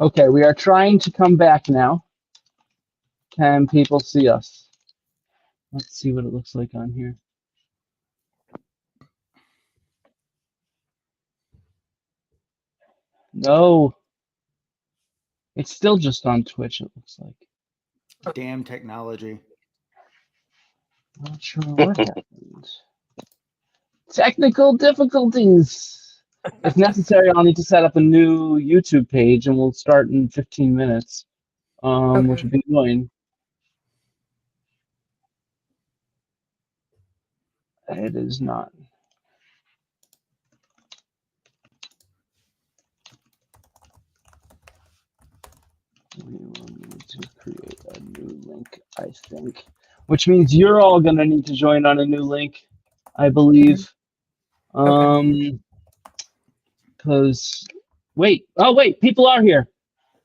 Okay, we are trying to come back now. Can people see us? Let's see what it looks like on here. No. It's still just on Twitch, it looks like. Damn technology. Not sure what happened. Technical difficulties. If necessary, I'll need to set up a new YouTube page, and we'll start in 15 minutes, which would be annoying. It is not. We will need to create a new link, I think, which means you're all going to need to join on a new link, I believe. Because, wait, people are here.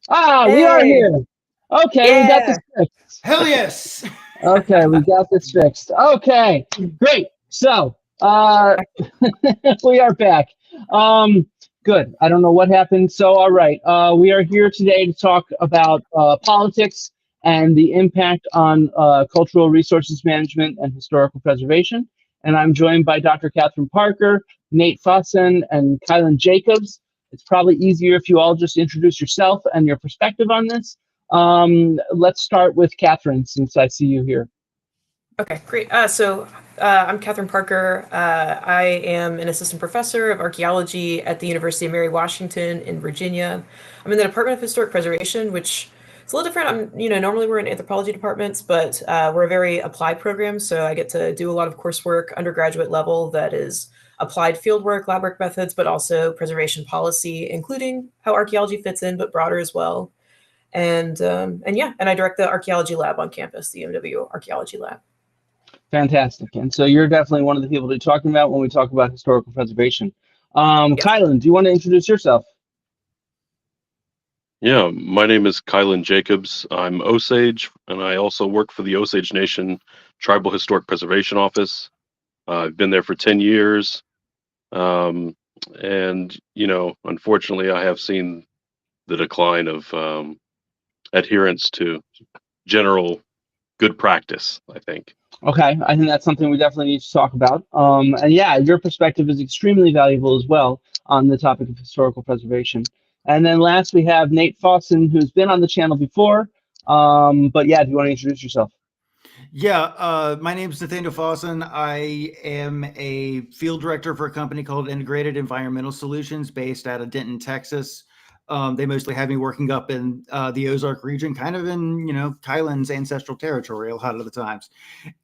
Hey. We are here. Okay, we got this fixed. Hell yes. Okay, we got this fixed. Okay, great. So, we are back. Good. I don't know what happened. So, all right. We are here today to talk about politics and the impact on cultural resources management and historical preservation. And I'm joined by Dr. Katherine Parker, Nate Fosaaen, and Kilan Jacobs. It's probably easier if you all just introduce yourself and your perspective on this. Let's start with Katherine, since I see you here. Okay, great. I'm Katherine Parker. I am an assistant professor of archaeology at the University of Mary Washington in Virginia. I'm in the Department of Historic Preservation, which is a little different. Normally we're in anthropology departments, but we're a very applied program, so I get to do a lot of coursework undergraduate level that is applied fieldwork, lab work methods, but also preservation policy, including how archaeology fits in, but broader as well. And I direct the archaeology lab on campus, the UMW Archaeology Lab. Fantastic. And so you're definitely one of the people to be talking about when we talk about historical preservation. Kilan, do you want to introduce yourself? Yeah, my name is Kilan Jacobs. I'm Osage, and I also work for the Osage Nation Tribal Historic Preservation Office. I've been there for 10 years. And, unfortunately, I have seen the decline of adherence to general good practice, I think. Okay, I think that's something we definitely need to talk about. And yeah, your perspective is extremely valuable as well on the topic of historical preservation. And then last we have Nate Fosaaen, who's been on the channel before. But yeah, do you want to introduce yourself? Yeah, my name is Nathanael Fosaaen. I am a field director for a company called Integrated Environmental Solutions based out of Denton, Texas. They mostly have me working up in the Ozark region, kind of in, Kilan's ancestral territory a lot of the times.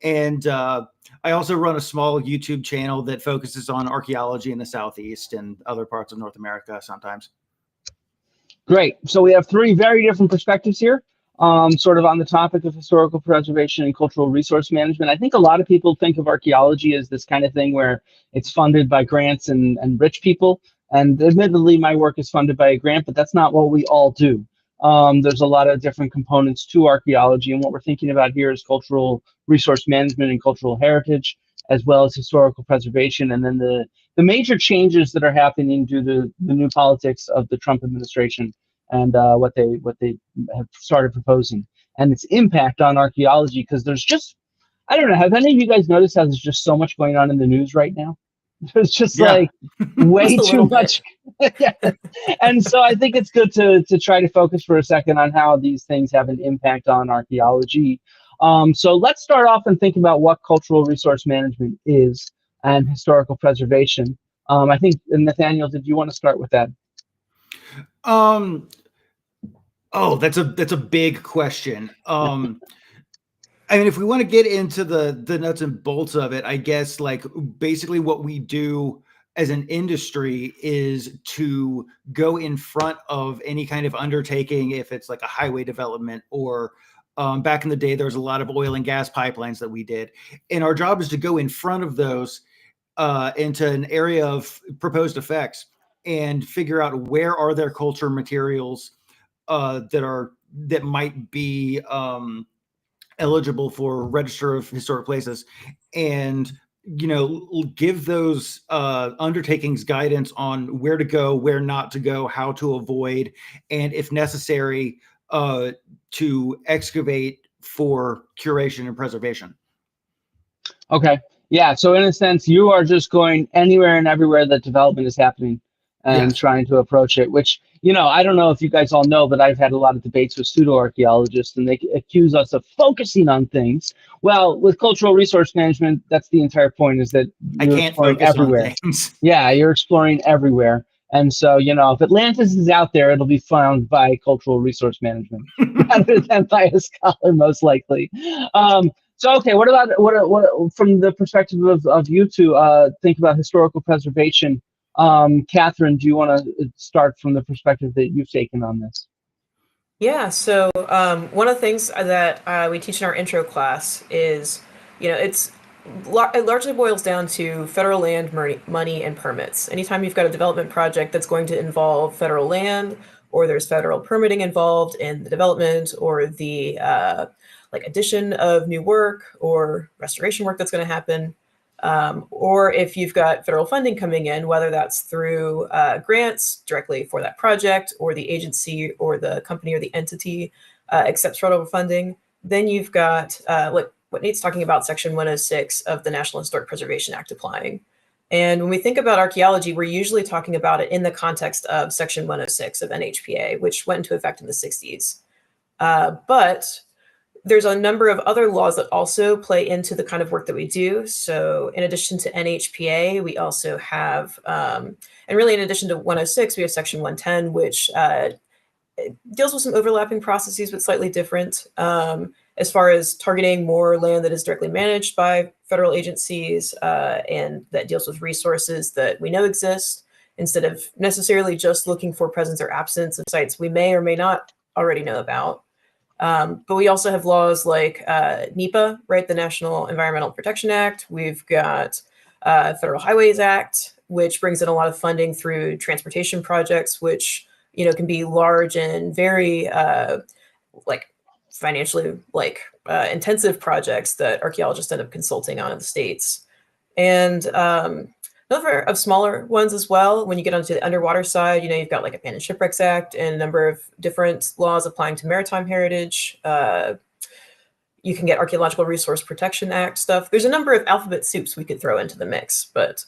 And I also run a small YouTube channel that focuses on archaeology in the Southeast and other parts of North America sometimes. Great. So we have three very different perspectives here, sort of on the topic of historical preservation and cultural resource management. I think a lot of people think of archaeology as this kind of thing where it's funded by grants and rich people. And admittedly, my work is funded by a grant, but that's not what we all do. There's a lot of different components to archaeology, and what we're thinking about here is cultural resource management and cultural heritage, as well as historical preservation, and then the major changes that are happening due to the new politics of the Trump administration and what they have started proposing, and its impact on archaeology. Because there's just, I don't know, have any of you guys noticed how there's just so much going on in the news right now? There's just like way too much. Yeah. And so I think it's good to try to focus for a second on how these things have an impact on archaeology. So let's start off and think about what cultural resource management is and historical preservation. I think, Nathanael, did you want to start with that? Oh, that's a big question. I mean, if we want to get into the nuts and bolts of it, I guess like basically what we do as an industry is to go in front of any kind of undertaking, if it's like a highway development or back in the day, there was a lot of oil and gas pipelines that we did. And our job is to go in front of those into an area of proposed effects and figure out where are there culture materials that might be eligible for register of historic places, and give those undertakings guidance on where to go, where not to go, how to avoid, and if necessary, to excavate for curation and preservation. Okay. Yeah. So in a sense, you are just going anywhere and everywhere that development is happening and Yes. trying to approach it, which, I don't know if you guys all know, but I've had a lot of debates with pseudo-archaeologists, and they accuse us of focusing on things. Well, with cultural resource management, that's the entire point, is that I you're can't exploring focus everywhere. on things. Yeah, you're exploring everywhere. And so, if Atlantis is out there, it'll be found by cultural resource management rather than by a scholar, most likely. So, okay, what about what from the perspective of you two think about historical preservation? Katherine, do you want to start from the perspective that you've taken on this? Yeah, so one of the things that we teach in our intro class is, it largely boils down to federal land, money, and permits. Anytime you've got a development project that's going to involve federal land, or there's federal permitting involved in the development, or the addition of new work or restoration work that's going to happen, or if you've got federal funding coming in, whether that's through grants directly for that project, or the agency or the company or the entity accepts federal funding, then you've got what Nate's talking about, Section 106 of the National Historic Preservation Act applying. And when we think about archaeology, we're usually talking about it in the context of Section 106 of NHPA, which went into effect in the 60s. But there's a number of other laws that also play into the kind of work that we do. So in addition to NHPA, we also have, and really in addition to 106, we have Section 110, which deals with some overlapping processes, but slightly different, as far as targeting more land that is directly managed by federal agencies, and that deals with resources that we know exist, instead of necessarily just looking for presence or absence of sites we may or may not already know about. But we also have laws like NHPA, right, the National Environmental Protection Act. We've got Federal Highways Act, which brings in a lot of funding through transportation projects, which can be large and very financially intensive projects that archaeologists end up consulting on in the States. And number of smaller ones as well. When you get onto the underwater side, you've got like Abandoned Shipwrecks Act and a number of different laws applying to maritime heritage. You can get Archaeological Resource Protection Act stuff. There's a number of alphabet soups we could throw into the mix, but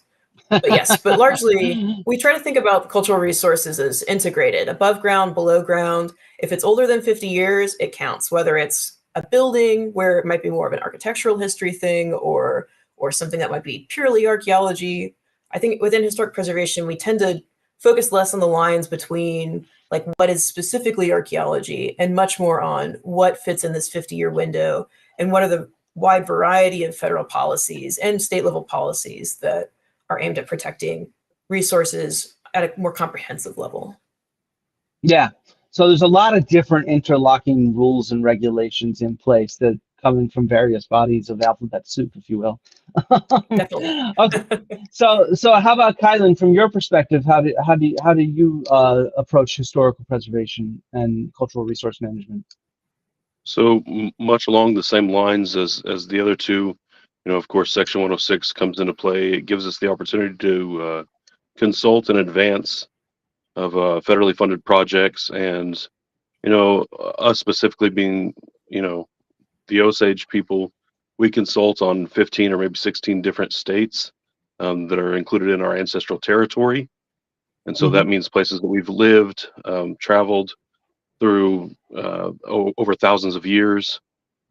yes, but largely we try to think about cultural resources as integrated, above ground, below ground. If it's older than 50 years, it counts, whether it's a building where it might be more of an architectural history thing, or something that might be purely archaeology. I think within historic preservation, we tend to focus less on the lines between like what is specifically archaeology and much more on what fits in this 50-year window and what are the wide variety of federal policies and state level policies that are aimed at protecting resources at a more comprehensive level. Yeah. So there's a lot of different interlocking rules and regulations in place that coming from various bodies of alphabet soup, if you will. Definitely. Okay. So how about Kilan, from your perspective, how do you approach historical preservation and cultural resource management? So much along the same lines as the other two, of course, Section 106 comes into play. It gives us the opportunity to consult in advance of federally funded projects, and us specifically being the Osage people, we consult on 15 or maybe 16 different states that are included in our ancestral territory, and so that means places that we've lived, traveled through over thousands of years,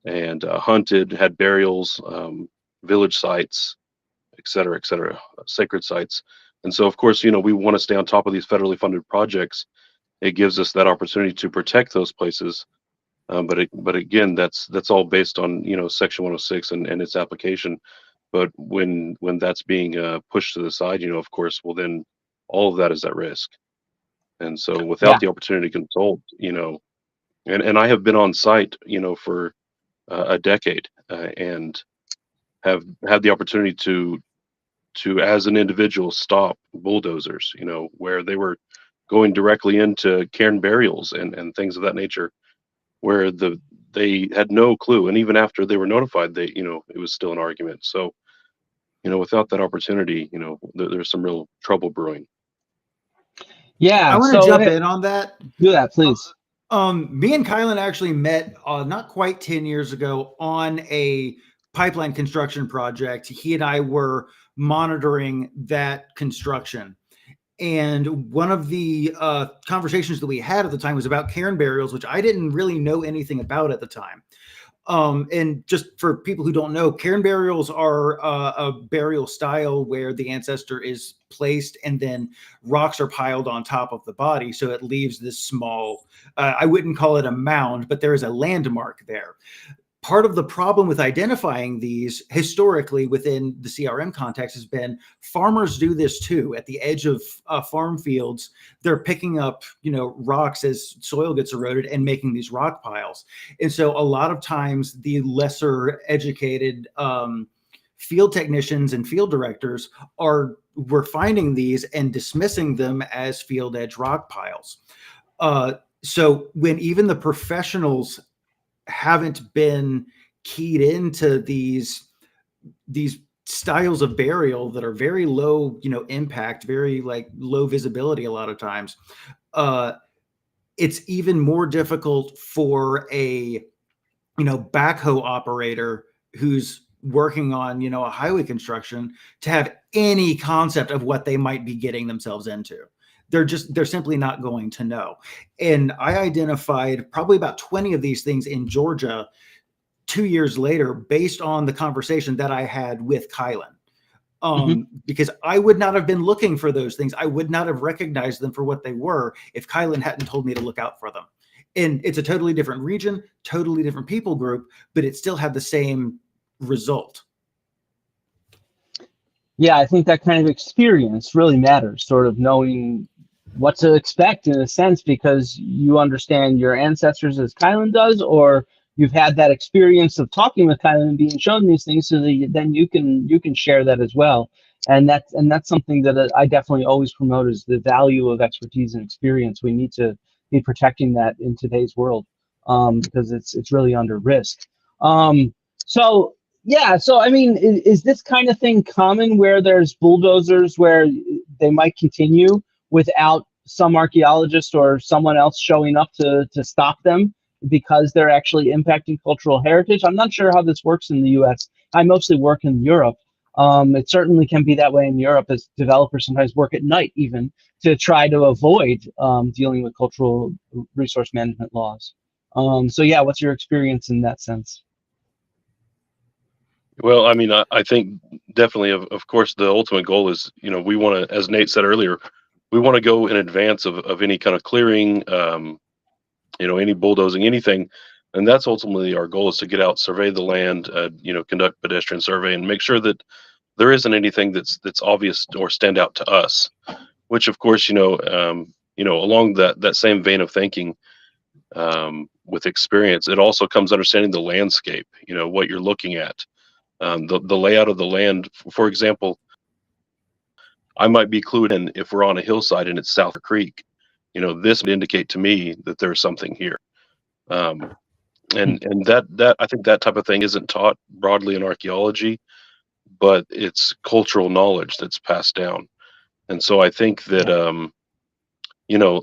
and hunted, had burials, village sites, et cetera, sacred sites. And so, of course, we want to stay on top of these federally funded projects. It gives us that opportunity to protect those places. But again, that's all based on, Section 106 and its application. But when that's being pushed to the side, of course, well, then all of that is at risk. And so without the opportunity to consult, and I have been on site, for a decade, and have had the opportunity to as an individual stop bulldozers, where they were going directly into cairn burials and things of that nature, where they had no clue, and even after they were notified, it was still an argument. So without that opportunity, there's some real trouble brewing. Yeah, I want to jump in on that. Do that, please. Me and Kilan actually met not quite 10 years ago on a pipeline construction project. He and I were monitoring that construction. And one of the conversations that we had at the time was about cairn burials, which I didn't really know anything about at the time. And just for people who don't know, cairn burials are a burial style where the ancestor is placed and then rocks are piled on top of the body. So it leaves this small, I wouldn't call it a mound, but there is a landmark there. Part of the problem with identifying these historically within the CRM context has been farmers do this too. At the edge of farm fields, they're picking up, rocks as soil gets eroded and making these rock piles. And so a lot of times the lesser educated field technicians and field directors were finding these and dismissing them as field edge rock piles. So when even the professionals haven't been keyed into these styles of burial that are very low, impact, very low visibility a lot of times, it's even more difficult for a, backhoe operator who's working on, a highway construction to have any concept of what they might be getting themselves into. They're simply not going to know. And I identified probably about 20 of these things in Georgia 2 years later, based on the conversation that I had with Kilan. Because I would not have been looking for those things. I would not have recognized them for what they were if Kilan hadn't told me to look out for them. And it's a totally different region, totally different people group, but it still had the same result. Yeah, I think that kind of experience really matters, sort of knowing what to expect in a sense, because you understand your ancestors as Kilan does, or you've had that experience of talking with Kilan and being shown these things, so that then you can share that as well. And that's something that I definitely always promote, is the value of expertise and experience. We need to be protecting that in today's world, because it's really under risk. So I mean, is this kind of thing common where there's bulldozers where they might continue without some archaeologist or someone else showing up to stop them because they're actually impacting cultural heritage? I'm not sure how this works in the US. I mostly work in Europe. It certainly can be that way in Europe, as developers sometimes work at night even to try to avoid dealing with cultural resource management laws. So yeah, what's your experience in that sense? Well, I mean, I think definitely, of course, the ultimate goal is, we want to, as Nate said earlier, we want to go in advance of any kind of clearing, any bulldozing, anything. And that's ultimately our goal, is to get out, survey the land, conduct pedestrian survey, and make sure that there isn't anything that's obvious or stand out to us. Which, of course, along that same vein of thinking, with experience, it also comes understanding the landscape, what you're looking at. The layout of the land. For example, I might be clued in if we're on a hillside and it's south of a creek. This would indicate to me that there's something here. And that I think that type of thing isn't taught broadly in archaeology, but it's cultural knowledge that's passed down. And so I think that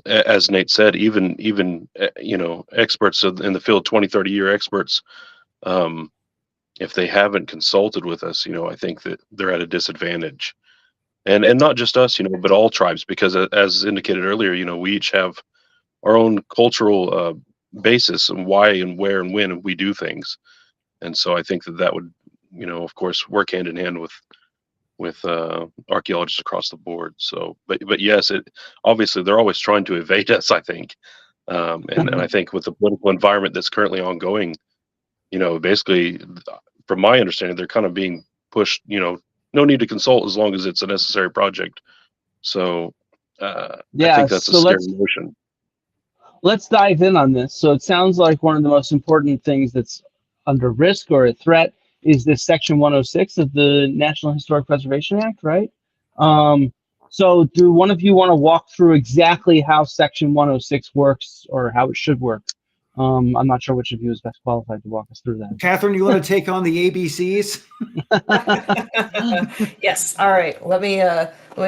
as Nate said, even experts in the field, 20, 30-year experts, if they haven't consulted with us, I think that they're at a disadvantage. And not just us, but all tribes, because as indicated earlier, we each have our own cultural basis and why and where and when we do things. And so I think that would, of course, work hand in hand with archaeologists across the board. So, but yes, obviously they're always trying to evade us, I think. And I think with the political environment that's currently ongoing, basically, from my understanding, they're kind of being pushed, no need to consult as long as it's a necessary project. So I think that's a scary notion. Let's dive in on this. So it sounds like one of the most important things that's under risk or a threat is this Section 106 of the National Historic Preservation Act, right? So do one of you want to walk through exactly how Section 106 works, or how it should work, I'm not sure which of you is best qualified to walk us through that. Katherine, you want to take on the ABCs? Yes. All right. Let me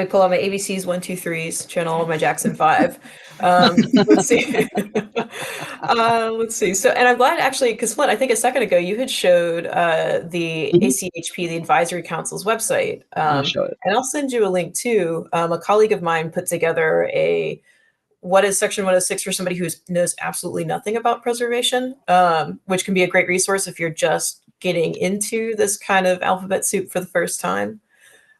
pull out my ABCs 1, 2, 3s, channel all of my Jackson 5. Let's see. Let's see. So, and I'm glad actually, because Flint, I think a second ago you had showed the ACHP, the Advisory Council's website. I'll show it. And I'll send you a link too. A colleague of mine put together a what is Section 106 for somebody who knows absolutely nothing about preservation, which can be a great resource if you're just getting into this kind of alphabet soup for the first time.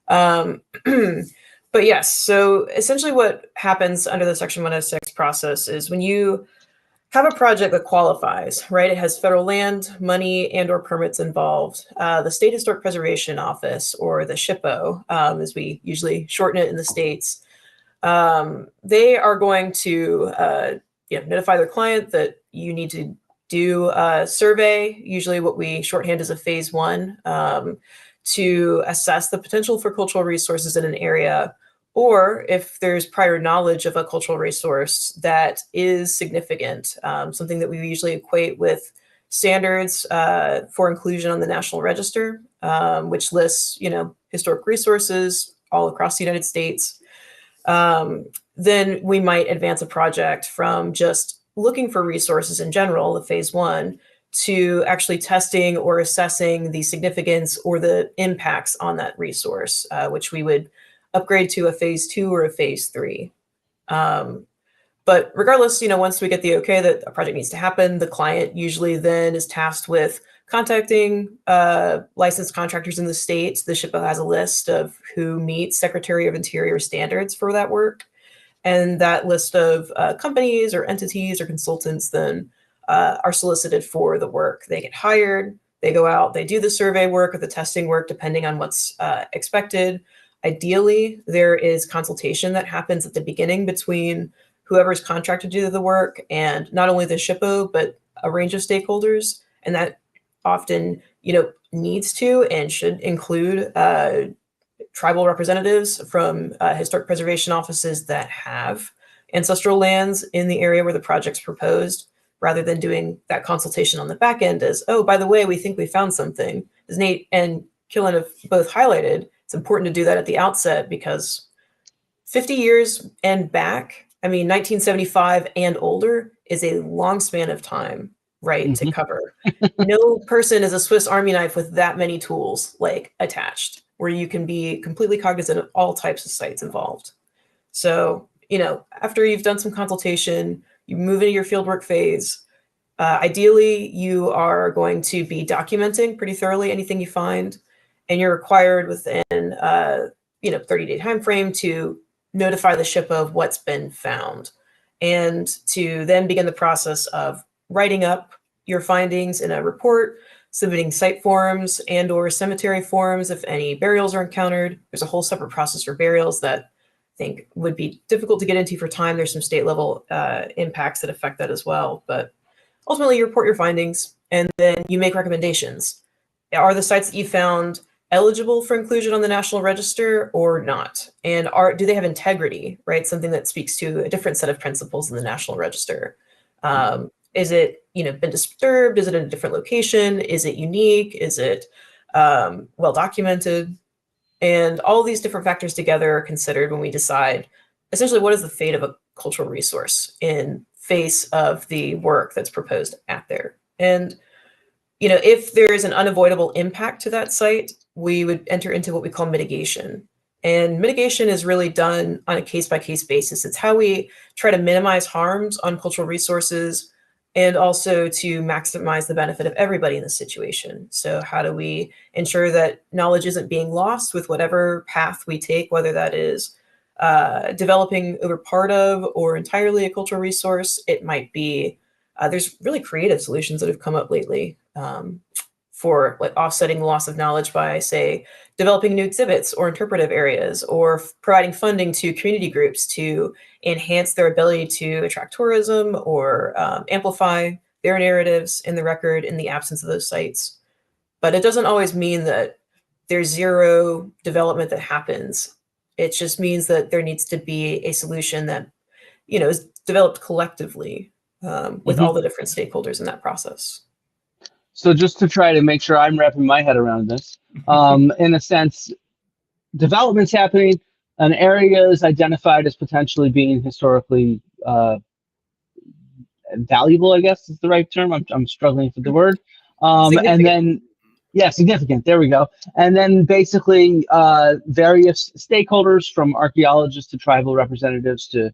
But yes, so essentially what happens under the Section 106 process is when you have a project that qualifies, right? It has federal land, money, and or permits involved. The State Historic Preservation Office, or the SHPO, as we usually shorten it in the States, they are going to notify their client that you need to do a survey, usually what we shorthand as a phase 1, to assess the potential for cultural resources in an area, or if there's prior knowledge of a cultural resource that is significant, something that we usually equate with standards for inclusion on the National Register, which lists, historic resources all across the United States. Then we might advance a project from just looking for resources in general, the phase 1, to actually testing or assessing the significance or the impacts on that resource, which we would upgrade to a phase 2 or a phase 3. But regardless, once we get the okay that a project needs to happen, the client usually then is tasked with contacting licensed contractors in the state. The SHPO has a list of who meets Secretary of Interior standards for that work. And that list of companies or entities or consultants then are solicited for the work. They get hired, they go out, they do the survey work or the testing work, depending on what's expected. Ideally, there is consultation that happens at the beginning between whoever's contracted to do the work and not only the SHPO, but a range of stakeholders. And that often, needs to and should include tribal representatives from historic preservation offices that have ancestral lands in the area where the project's proposed, rather than doing that consultation on the back end as, oh, by the way, we think we found something. As Nate and Kilan have both highlighted, it's important to do that at the outset because 50 years and back, 1975 and older is a long span of time, right, to cover. No person is a Swiss Army knife with that many tools attached, where you can be completely cognizant of all types of sites involved. So, after you've done some consultation, you move into your fieldwork phase. Ideally, you are going to be documenting pretty thoroughly anything you find, and you're required within 30-day time frame to notify the SHPO of what's been found, and to then begin the process of writing up your findings in a report, submitting site forms and or cemetery forms if any burials are encountered. There's a whole separate process for burials that I think would be difficult to get into for time. There's some state level impacts that affect that as well. But ultimately, you report your findings and then you make recommendations. Are the sites that you found eligible for inclusion on the National Register or not? And do they have integrity, right? Something that speaks to a different set of principles in the National Register. Is it, been disturbed? Is it in a different location? Is it unique? Is it well documented? And all these different factors together are considered when we decide essentially what is the fate of a cultural resource in face of the work that's proposed at there. And, if there is an unavoidable impact to that site, we would enter into what we call mitigation. And mitigation is really done on a case-by-case basis. It's how we try to minimize harms on cultural resources and also to maximize the benefit of everybody in the situation. So how do we ensure that knowledge isn't being lost with whatever path we take, whether that is developing over part of or entirely a cultural resource? It might be, there's really creative solutions that have come up lately for offsetting the loss of knowledge by, say, developing new exhibits or interpretive areas, or providing funding to community groups to enhance their ability to attract tourism or amplify their narratives in the record in the absence of those sites. But it doesn't always mean that there's zero development that happens. It just means that there needs to be a solution that, is developed collectively. with all the different stakeholders in that process. So just to try to make sure I'm wrapping my head around this, in a sense, development's happening, an area is identified as potentially being historically valuable, I guess is the right term. I'm struggling for the word. And then, yeah, significant. There we go. And then basically various stakeholders, from archaeologists to tribal representatives to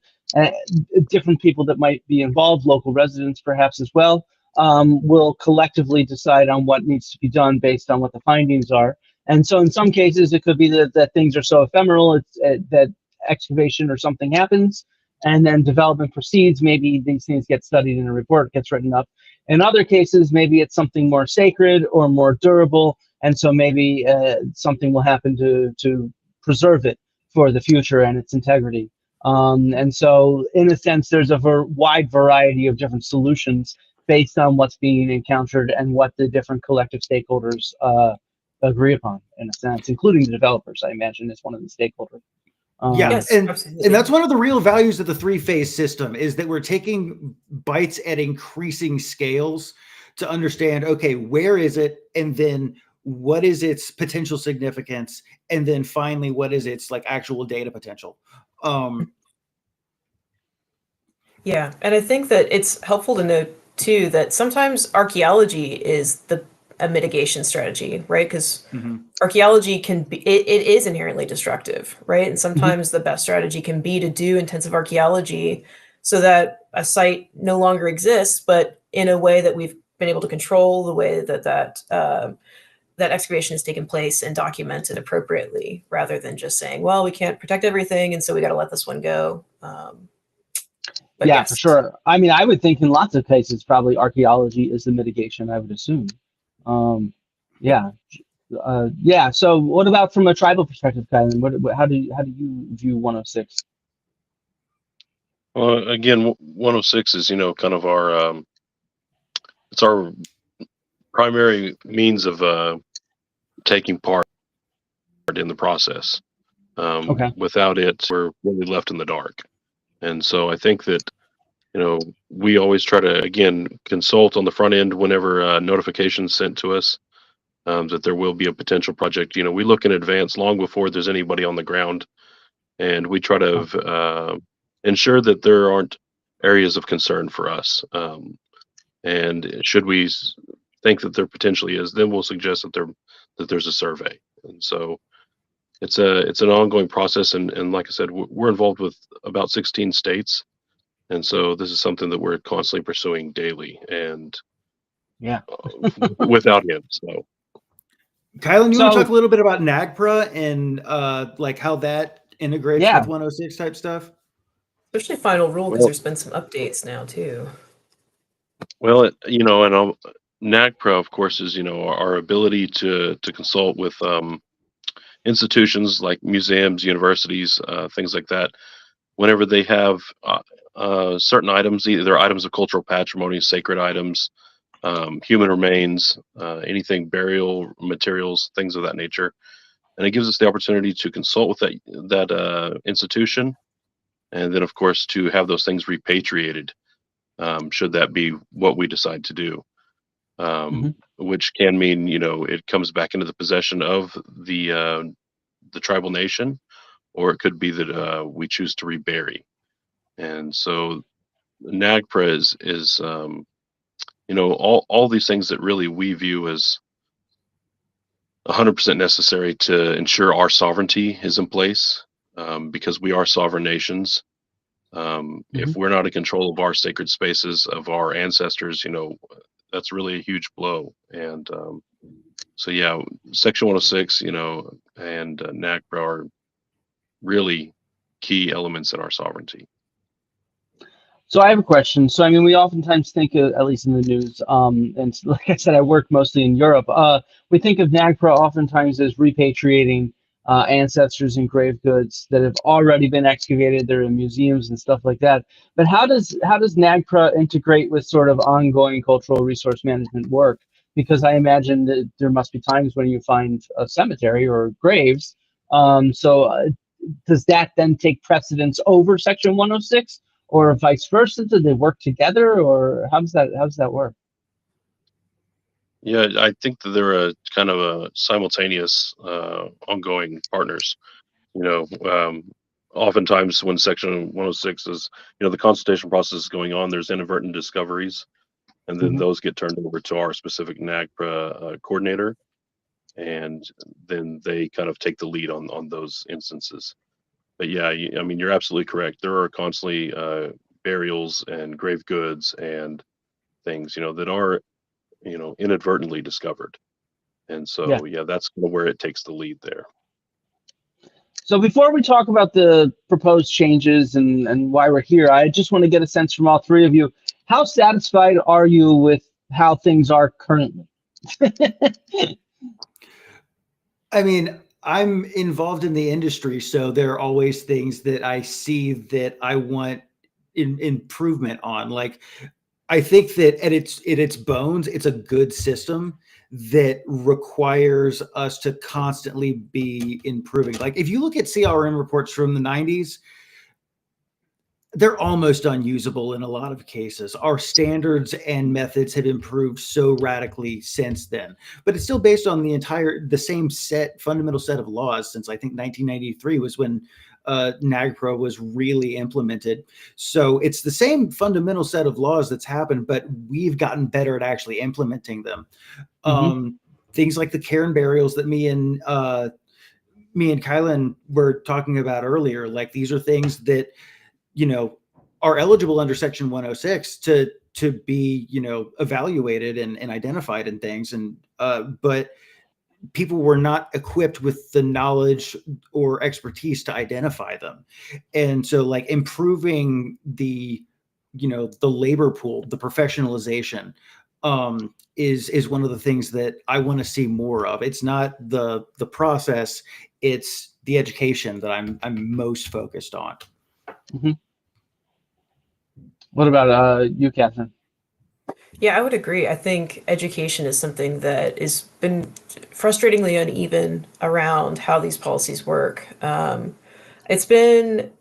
different people that might be involved, local residents perhaps as well, will collectively decide on what needs to be done based on what the findings are. And so in some cases, it could be that things are so ephemeral that excavation or something happens, and then development proceeds. Maybe these things get studied in a report, gets written up. In other cases, maybe it's something more sacred or more durable, and so maybe something will happen to preserve it for the future and its integrity. And so, in a sense, there's a wide variety of different solutions based on what's being encountered and what the different collective stakeholders agree upon, in a sense, including the developers, I imagine, is one of the stakeholders. Yes, and absolutely. that's one of the real values of the three-phase system, is that we're taking bites at increasing scales to understand, okay, where is it, and then what is its potential significance, and then finally what is its like actual data potential. Yeah, and I think that it's helpful to note too that sometimes archaeology is a mitigation strategy, right? Because archaeology can be, it is inherently destructive, right? And sometimes the best strategy can be to do intensive archaeology so that a site no longer exists, but in a way that we've been able to control the way that excavation has taken place and documented appropriately, rather than just saying, well, we can't protect everything, and so we got to let this one go. But yeah, yes. for sure. I mean, I would think in lots of cases, probably archaeology is the mitigation, I would assume. Yeah. So what about from a tribal perspective, Kylan? How do you view 106? Well, again, 106 is, kind of our, it's our primary means of taking part in the process. Okay. Without it, we're really left in the dark. And so I think that, we always try to, again, consult on the front end whenever notifications sent to us that there will be a potential project. We look in advance long before there's anybody on the ground, and we try to ensure that there aren't areas of concern for us. And should we think that there potentially is, then we'll suggest that there's a survey. And so it's an ongoing process. And like I said, we're involved with about 16 states. And so this is something that we're constantly pursuing daily, and without him. So, Kylan, you want to talk a little bit about NHPA and like how that integrates with 106 type stuff? Especially final rule, because there's been some updates now too. Well, NHPA, of course, is our ability to consult with institutions like museums, universities, things like that, whenever they have certain items, either items of cultural patrimony, sacred items, human remains, anything, burial materials, things of that nature. And it gives us the opportunity to consult with that institution, and then, of course, to have those things repatriated, should that be what we decide to do. Which can mean, it comes back into the possession of the tribal nation, or it could be that we choose to rebury. And so NHPA is all these things that really we view as 100% necessary to ensure our sovereignty is in place, because we are sovereign nations. If we're not in control of our sacred spaces, of our ancestors, that's really a huge blow. And so, yeah, Section 106, and NHPA are really key elements in our sovereignty. So I have a question. So, I mean, we oftentimes think of, at least in the news, and like I said, I work mostly in Europe. We think of NHPA oftentimes as repatriating ancestors and grave goods that have already been excavated. They're in museums and stuff like that. But how does NHPA integrate with sort of ongoing cultural resource management work? Because I imagine that there must be times when you find a cemetery or graves. Does that then take precedence over Section 106? or vice versa? Do they work together, or how does that work? Yeah, I think that they're a kind of a simultaneous, ongoing partners. You know, oftentimes when Section 106 is, the consultation process is going on, there's inadvertent discoveries, and then Mhm. those get turned over to our specific NAGPRA coordinator, and then they kind of take the lead on those instances. But yeah, I mean, you're absolutely correct. There are constantly burials and grave goods and things, that are, inadvertently discovered. And Yeah. so, yeah, that's kind of where it takes the lead there. So before we talk about the proposed changes and why we're here, I just want to get a sense from all three of you. How satisfied are you with how things are currently? I mean, I'm involved in the industry, so there are always things that I see that I want improvement on. Like, I think that at its bones, it's a good system that requires us to constantly be improving. Like, if you look at CRM reports from the 90s, they're almost unusable in a lot of cases. Our standards and methods have improved so radically since then, but it's still based on the same fundamental set of laws since I think 1993 was when NAGPRA was really implemented. So it's the same fundamental set of laws that's happened, but we've gotten better at actually implementing them. Things like the care and burials that me and Kilan were talking about earlier, like these are things that are eligible under Section 106 to be, evaluated and identified and things. And but people were not equipped with the knowledge or expertise to identify them. And so like improving the labor pool, the professionalization is one of the things that I want to see more of. It's not the process, it's the education that I'm most focused on. Mm-hmm. What about you, Katherine? Yeah, I would agree. I think education is something that has been frustratingly uneven around how these policies work. It's been,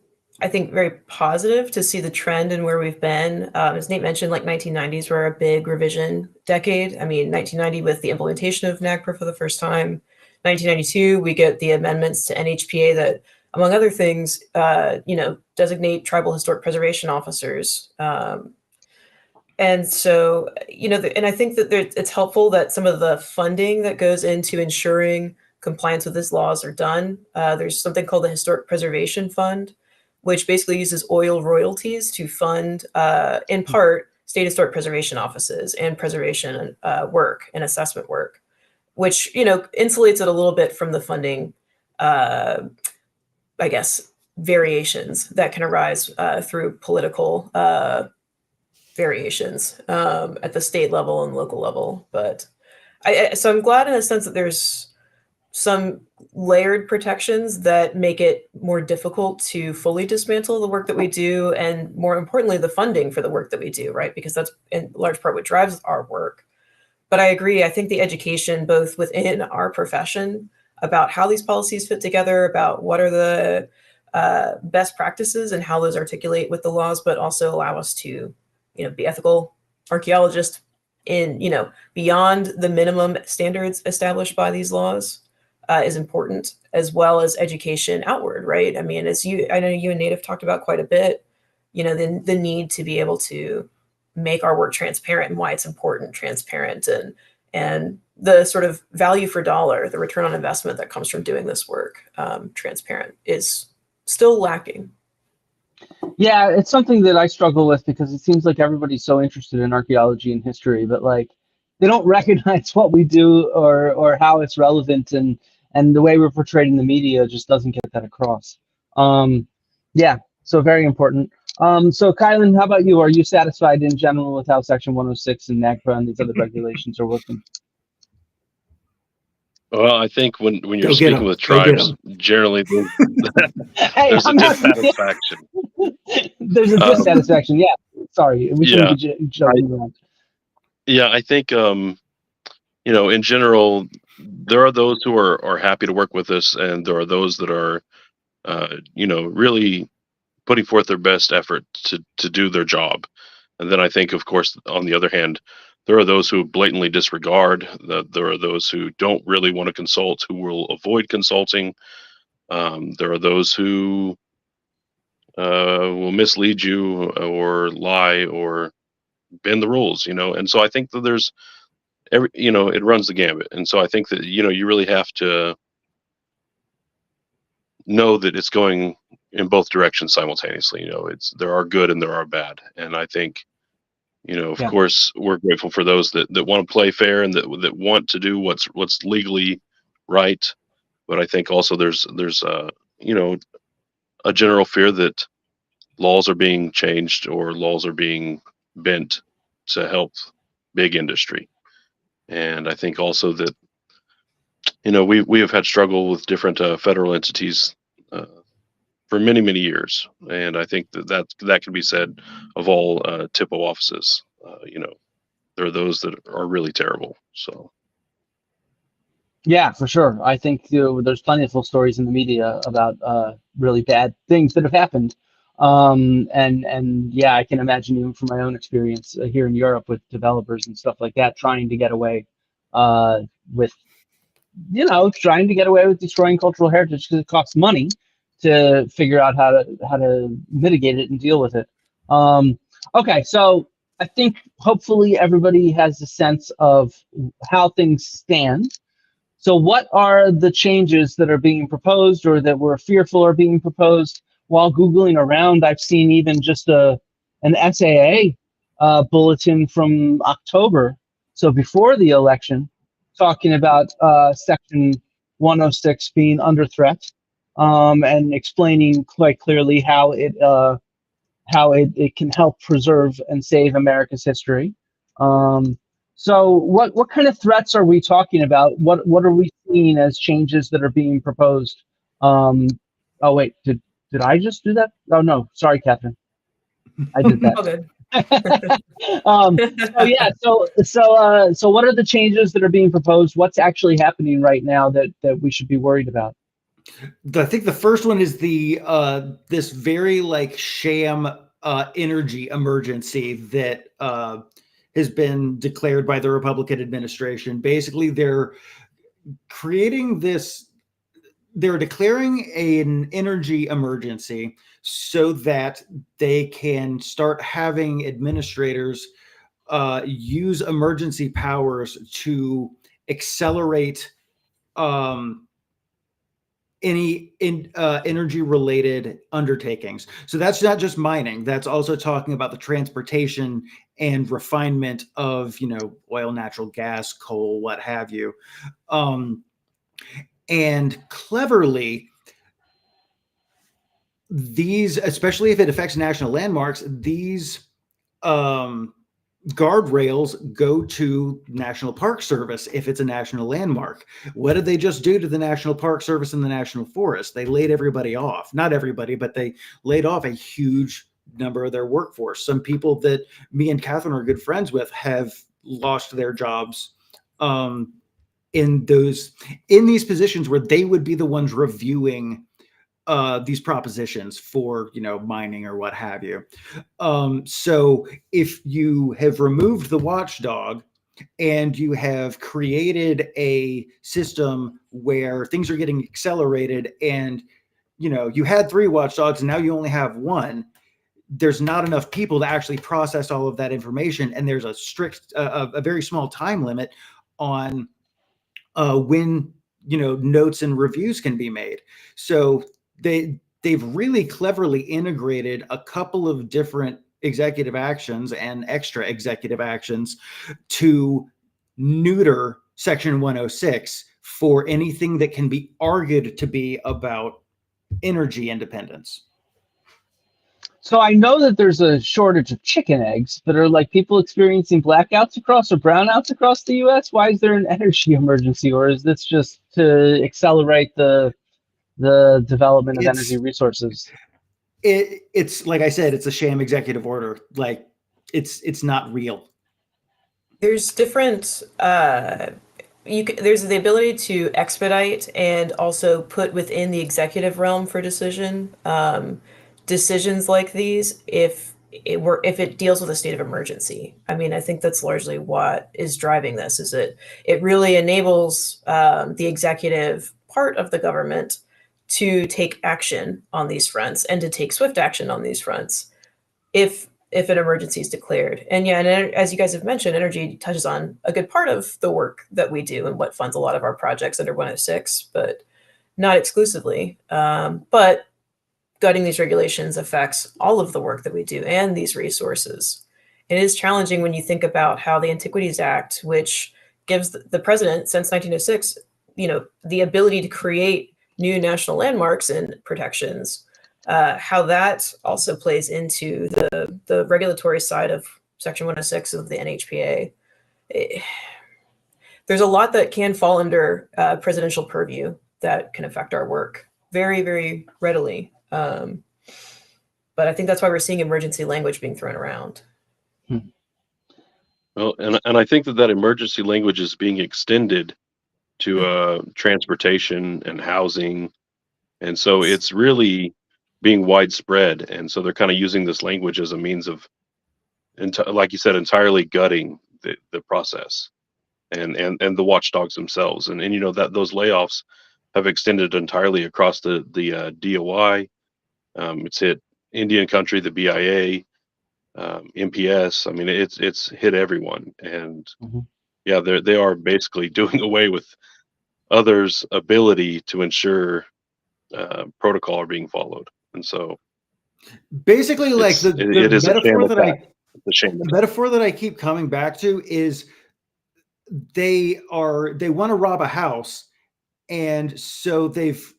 I think, very positive to see the trend and where we've been. As Nate mentioned, like 1990s were a big revision decade. I mean, 1990 with the implementation of NAGPRA for the first time. 1992, we get the amendments to NHPA that, among other things, designate tribal historic preservation officers. And so, and I think that it's helpful that some of the funding that goes into ensuring compliance with these laws are done. There's something called the Historic Preservation Fund, which basically uses oil royalties to fund, in part, state historic preservation offices and preservation work and assessment work, which, insulates it a little bit from the funding, I guess, variations that can arise through political variations at the state level and local level. But so I'm glad in a sense that there's some layered protections that make it more difficult to fully dismantle the work that we do, and more importantly, the funding for the work that we do, right? Because that's in large part what drives our work. But I agree, I think the education both within our profession about how these policies fit together, about what are the best practices and how those articulate with the laws, but also allow us to be ethical archaeologists in, beyond the minimum standards established by these laws is important, as well as education outward, right? I mean, I know you and Nate have talked about quite a bit, the need to be able to make our work transparent and why it's important, transparent, and the sort of value for dollar, the return on investment that comes from doing this work, transparent, is still lacking. Yeah, it's something that I struggle with because it seems like everybody's so interested in archaeology and history, but like they don't recognize what we do or how it's relevant, and the way we're portrayed in the media just doesn't get that across. Yeah, so very important. So Kylan, how about you? Are you satisfied in general with how Section 106 and NAGPRA and these other regulations are working? Well, I think when you're Go get speaking 'em. with Go get tribes, 'em. generally Hey, there's a I'm not. dissatisfaction. There's a dissatisfaction. Yeah, sorry, we shouldn't be joking around. Yeah, I think in general, there are those who are happy to work with us, and there are those that are really putting forth their best effort to do their job. And then I think, of course, on the other hand, there are those who blatantly disregard. There are those who don't really want to consult, who will avoid consulting. There are those who will mislead you or lie or bend the rules, And so I think that there's it runs the gambit. And so I think that, you really have to know that it's going in both directions simultaneously. There are good and there are bad. And I think, of Yeah. course, we're grateful for those that want to play fair and that want to do what's legally right. But I think also there's a general fear that laws are being changed or laws are being bent to help big industry. And I think also that, we have had struggle with different federal entities for many, many years. And I think that can be said of all TIPO offices. There are those that are really terrible. So. Yeah, for sure. I think there's plenty of full stories in the media about really bad things that have happened. And yeah, I can imagine even from my own experience here in Europe with developers and stuff like that, trying to get away with, trying to get away with destroying cultural heritage because it costs money to figure out how to mitigate it and deal with it. Okay, so I think hopefully everybody has a sense of how things stand. So what are the changes that are being proposed or that we're fearful are being proposed? While Googling around, I've seen even just an SAA bulletin from October, so before the election, talking about Section 106 being under threat, and explaining quite clearly how it can help preserve and save America's history. So what kind of threats are we talking about? What are we seeing as changes that are being proposed? Oh wait, did I just do that? Oh no, sorry, Katherine. I did that. All good. So what are the changes that are being proposed? What's actually happening right now that we should be worried about? I think the first one is the this very sham energy emergency that has been declared by the Republican administration. Basically, they're declaring an energy emergency so that they can start having administrators use emergency powers to accelerate any energy related undertakings. So that's not just mining. That's also talking about the transportation and refinement of, oil, natural gas, coal, what have you. And cleverly, these, especially if it affects national landmarks, these guardrails go to National Park Service if it's a national landmark. What did they just do to the National Park Service and the National Forest? They laid everybody off. Not everybody, but they laid off a huge number of their workforce. Some people that me and Katherine are good friends with have lost their jobs in these positions where they would be the ones reviewing these propositions for, mining or what have you. So if you have removed the watchdog and you have created a system where things are getting accelerated and, you had 3 watchdogs and now you only have 1, there's not enough people to actually process all of that information. And there's a strict, a very small time limit on when, notes and reviews can be made. So they've really cleverly integrated a couple of different executive actions and extra executive actions to neuter Section 106 for anything that can be argued to be about energy independence. So I know that there's a shortage of chicken eggs, but are people experiencing blackouts or brownouts across the U.S.? Why is there an energy emergency, or is this just to accelerate the development of energy resources? It's like I said, it's a sham executive order. It's not real. There's different. There's the ability to expedite and also put within the executive realm for decision. decisions like these if it deals with a state of emergency. I mean, I think that's largely what is driving this, is it really enables the executive part of the government to take action on these fronts and to take swift action on these fronts if an emergency is declared. And yeah, and as you guys have mentioned, energy touches on a good part of the work that we do and what funds a lot of our projects under 106, but not exclusively. But gutting these regulations affects all of the work that we do and these resources. It is challenging when you think about how the Antiquities Act, which gives the president since 1906, the ability to create new national landmarks and protections, how that also plays into the regulatory side of Section 106 of the NHPA. There's a lot that can fall under presidential purview that can affect our work very, very readily. But I think that's why we're seeing emergency language being thrown around. Well, and I think that emergency language is being extended to transportation and housing, and so it's really being widespread. And so they're kind of using this language as a means of, like you said, entirely gutting the process and the watchdogs themselves. And that those layoffs have extended entirely across the DOI. It's hit Indian country, the BIA, MPS. I mean, it's hit everyone, and yeah, they are basically doing away with others' ability to ensure protocol are being followed. And so, basically, like the metaphor that I keep coming back to is they want to rob a house, and so they've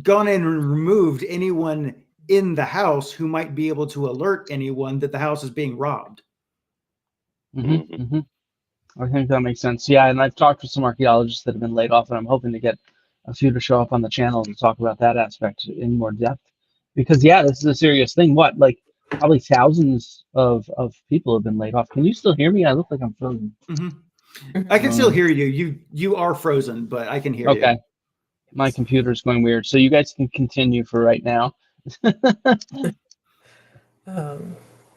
gone in and removed anyone in the house who might be able to alert anyone that the house is being robbed. I think that makes sense. Yeah, and I've talked to some archaeologists that have been laid off, and I'm hoping to get a few to show up on the channel and talk about that aspect in more depth. Because yeah, this is a serious thing. Probably thousands of people have been laid off. Can you still hear me? I look like I'm frozen. I can still hear you. You are frozen, but I can hear you. Okay. My computer's going weird. So you guys can continue for right now. Oh,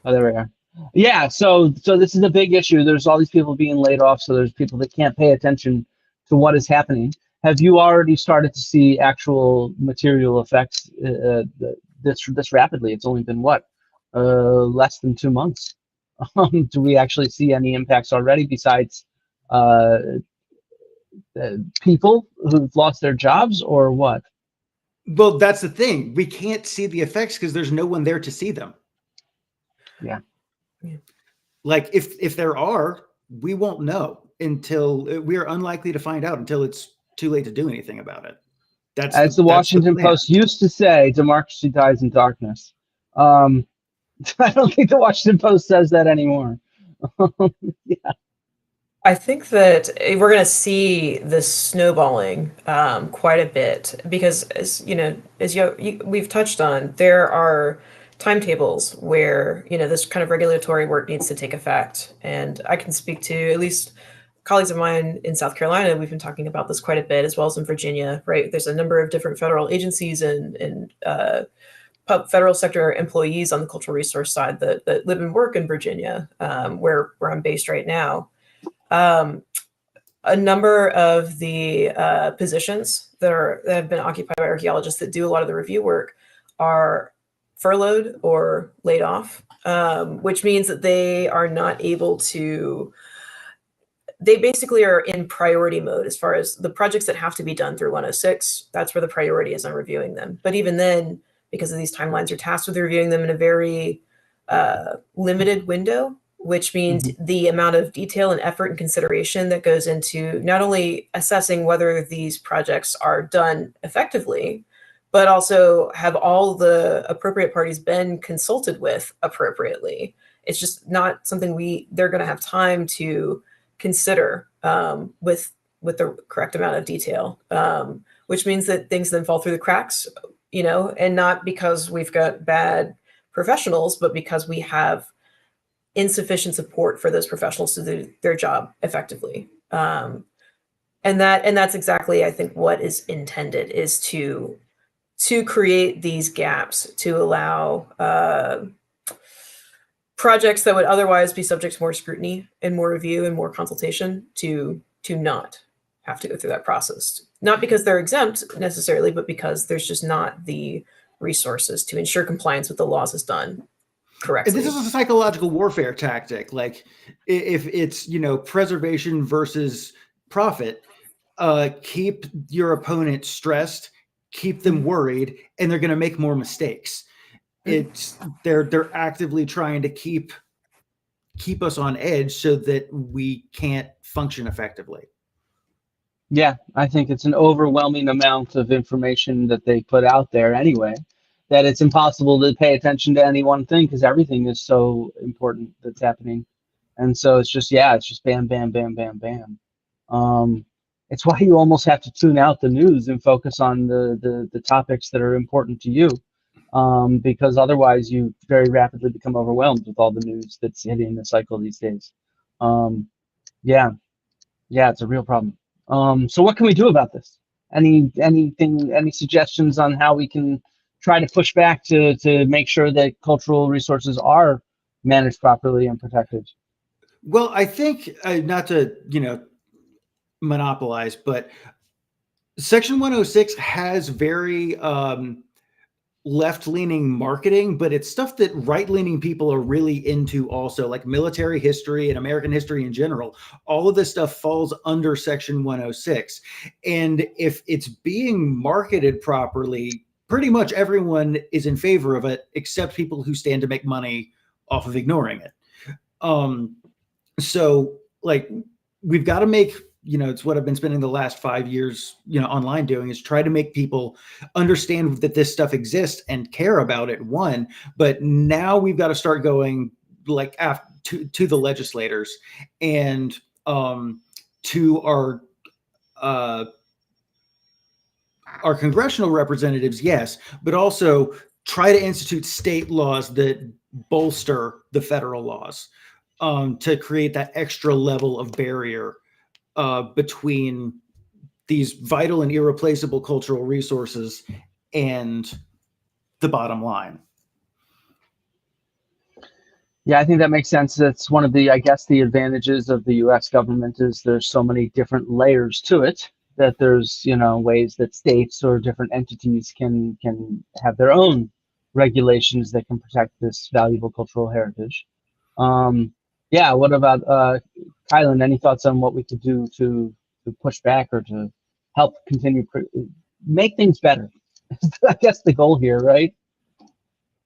there we are. Yeah, so this is a big issue. There's all these people being laid off, so there's people that can't pay attention to what is happening. Have you already started to see actual material effects this rapidly? It's only been less than 2 months. Do we actually see any impacts already besides people who've lost their jobs, or what? Well, that's the thing. We can't see the effects because there's no one there to see them. Yeah. Like if there are, we won't know until we are unlikely to find out until it's too late to do anything about it. As the Washington Post used to say, democracy dies in darkness. I don't think the Washington Post says that anymore. Yeah. I think that we're going to see this snowballing quite a bit because, as we've touched on, there are timetables where this kind of regulatory work needs to take effect. And I can speak to at least colleagues of mine in South Carolina. We've been talking about this quite a bit, as well as in Virginia. Right? There's a number of different federal agencies and federal sector employees on the cultural resource side that live and work in Virginia, where I'm based right now. A number of the positions that have been occupied by archaeologists that do a lot of the review work are furloughed or laid off, which means that they are not able to. They basically are in priority mode as far as the projects that have to be done through 106. That's where the priority is on reviewing them. But even then, because of these timelines, you're tasked with reviewing them in a very limited window, which means the amount of detail and effort and consideration that goes into not only assessing whether these projects are done effectively, but also have all the appropriate parties been consulted with appropriately. It's just not something they're going to have time to consider with the correct amount of detail, which means that things then fall through the cracks, and not because we've got bad professionals, but because we have insufficient support for those professionals to do their job effectively. And that's exactly, I think, what is intended, is to to create these gaps to allow projects that would otherwise be subject to more scrutiny and more review and more consultation to not have to go through that process. Not because they're exempt necessarily, but because there's just not the resources to ensure compliance with the laws is done correctly. This is a psychological warfare tactic. Like if it's, preservation versus profit, keep your opponent stressed, keep them worried, and they're going to make more mistakes. They're actively trying to keep us on edge so that we can't function effectively. Yeah, I think it's an overwhelming amount of information that they put out there anyway, that it's impossible to pay attention to any one thing because everything is so important that's happening. And so it's just bam, bam, bam, bam, bam. It's why you almost have to tune out the news and focus on the topics that are important to you, because otherwise you very rapidly become overwhelmed with all the news that's hitting the cycle these days. Yeah, it's a real problem. So what can we do about this? Any suggestions on how we can try to push back to make sure that cultural resources are managed properly and protected? Well, I think not to, monopolize, but Section 106 has very left-leaning marketing, but it's stuff that right-leaning people are really into also, like military history and American history in general. All of this stuff falls under Section 106. And if it's being marketed properly, pretty much everyone is in favor of it, except people who stand to make money off of ignoring it. So like we've got to make, it's what I've been spending the last 5 years, online doing, is try to make people understand that this stuff exists and care about it. One, but now we've got to start going like to the legislators and to our congressional representatives, yes, but also try to institute state laws that bolster the federal laws to create that extra level of barrier between these vital and irreplaceable cultural resources and the bottom line. Yeah, I think that makes sense. That's one of the, I guess, the advantages of the U.S. government is there's so many different layers to it that there's, ways that states or different entities can have their own regulations that can protect this valuable cultural heritage. Yeah, what about Kilan? Any thoughts on what we could do to push back or to help continue make things better? I guess the goal here, right?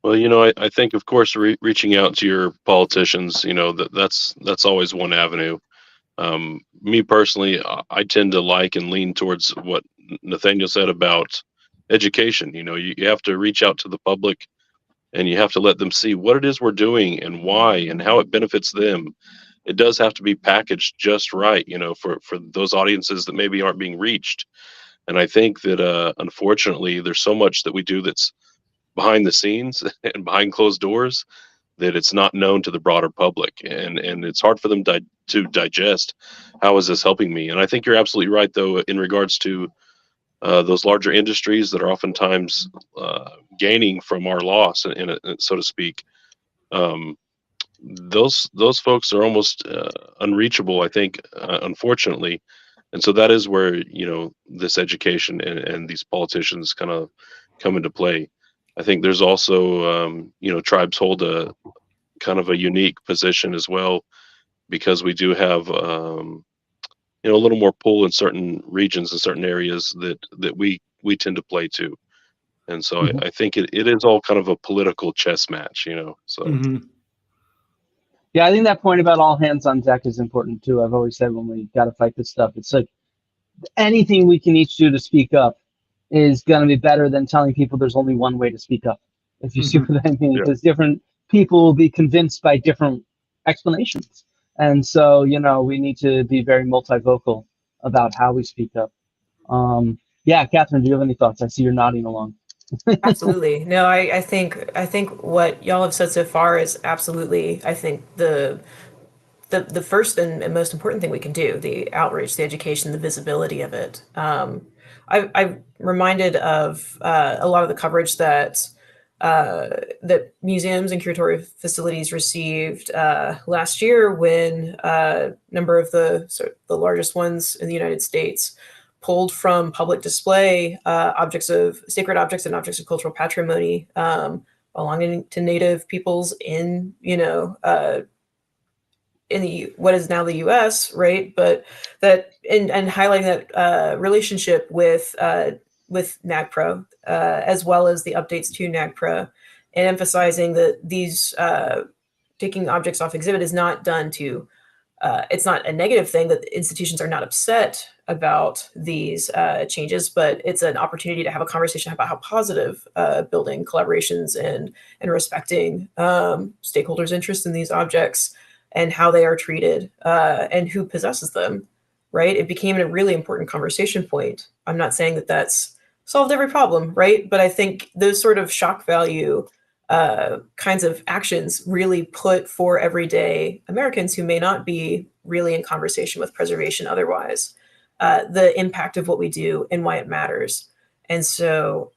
Well, I think, of course, reaching out to your politicians, that's always one avenue. Me personally, I tend to like and lean towards what Nathanael said about education. You have to reach out to the public and you have to let them see what it is we're doing and why and how it benefits them. It does have to be packaged just right, for those audiences that maybe aren't being reached. And I think that, unfortunately, there's so much that we do that's behind the scenes and behind closed doors that it's not known to the broader public. And it's hard for them to digest. How is this helping me? And I think you're absolutely right, though, in regards to those larger industries that are oftentimes gaining from our loss, so to speak. Those folks are almost unreachable, I think, unfortunately. And so that is where, this education and these politicians kind of come into play. I think there's also, tribes hold a kind of a unique position as well, because we do have, a little more pull in certain regions and certain areas that we tend to play to. And so I think it is all kind of a political chess match, so. Mm-hmm. Yeah, I think that point about all hands on deck is important too. I've always said when we got to fight this stuff, it's like anything we can each do to speak up is going to be better than telling people there's only one way to speak up. If you see what I mean, because different people will be convinced by different explanations. And so, we need to be very multivocal about how we speak up. Yeah, Katherine, do you have any thoughts? I see you're nodding along. Absolutely. No, I think what y'all have said so far is absolutely, I think, the the first and most important thing we can do, the outreach, the education, the visibility of it. I'm reminded of a lot of the coverage that that museums and curatorial facilities received last year when a number of the largest ones in the United States pulled from public display sacred objects and objects of cultural patrimony belonging to Native peoples in what is now the U.S., right? But that and highlighting that relationship with NAGPRA, as well as the updates to NAGPRA, and emphasizing that these taking objects off exhibit is not done to. It's not a negative thing, that institutions are not upset about these changes, but it's an opportunity to have a conversation about how positive building collaborations and respecting stakeholders' interest in these objects and how they are treated and who possesses them, right? It became a really important conversation point. I'm not saying that that's solved every problem, right? But I think those sort of shock value kinds of actions really put for everyday Americans who may not be really in conversation with preservation otherwise, the impact of what we do and why it matters. And so,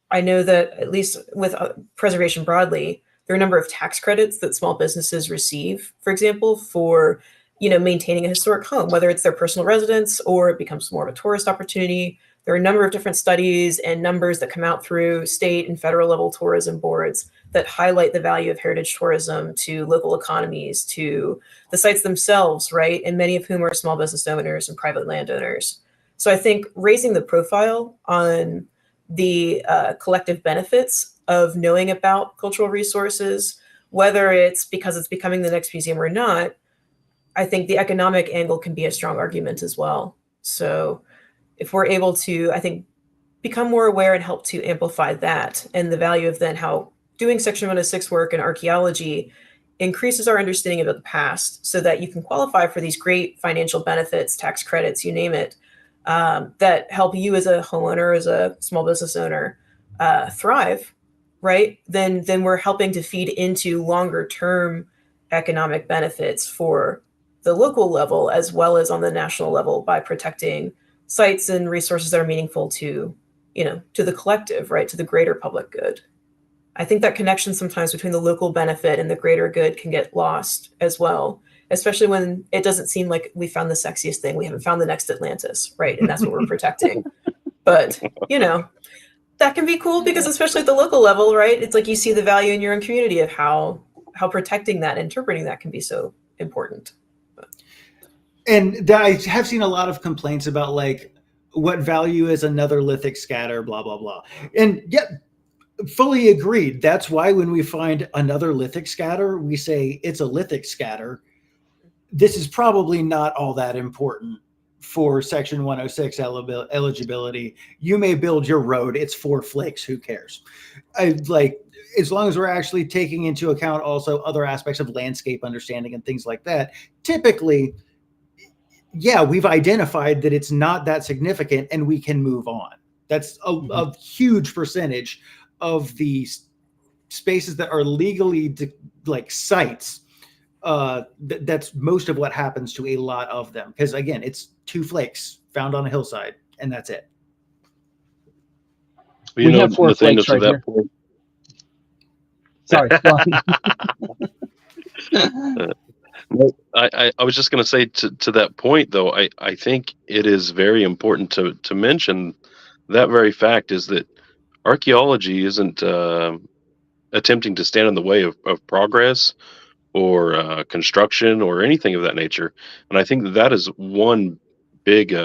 I know that at least with preservation broadly, there are a number of tax credits that small businesses receive, for example, for maintaining a historic home, whether it's their personal residence or it becomes more of a tourist opportunity. There are a number of different studies and numbers that come out through state and federal level tourism boards that highlight the value of heritage tourism to local economies, to the sites themselves, right? And many of whom are small business owners and private landowners. So I think raising the profile on the collective benefits of knowing about cultural resources, whether it's because it's becoming the next museum or not, I think the economic angle can be a strong argument as well. So if we're able to, I think, become more aware and help to amplify that and the value of then how doing Section 106 work and archaeology increases our understanding of the past so that you can qualify for these great financial benefits, tax credits, you name it, that help you as a homeowner, as a small business owner, thrive, right? Then we're helping to feed into longer term economic benefits for the local level as well as on the national level by protecting sites and resources that are meaningful to the collective, right, to the greater public good. I think that connection sometimes between the local benefit and the greater good can get lost as well, especially when it doesn't seem like we found the sexiest thing. We haven't found the next Atlantis, right? And that's what we're protecting. But, that can be cool because especially at the local level, right? It's like you see the value in your own community of how protecting that, interpreting that can be so important. And I have seen a lot of complaints about like what value is another lithic scatter, blah, blah, blah. And yeah, fully agreed. That's why when we find another lithic scatter, we say it's a lithic scatter. This is probably not all that important for Section 106 eligibility. You may build your road. It's 4 flakes. Who cares? As long as we're actually taking into account also other aspects of landscape understanding and things like that, typically, yeah, we've identified that it's not that significant and we can move on. That's a huge percentage of the spaces that are legally sites. That's most of what happens to a lot of them. Because again, it's 2 flakes found on a hillside and that's it. We have 4 Nathanael, flakes right here. Point. Sorry. I was just going to say to that point, though, I think it is very important to mention that very fact is that archaeology isn't attempting to stand in the way of progress or construction or anything of that nature. And I think that is one big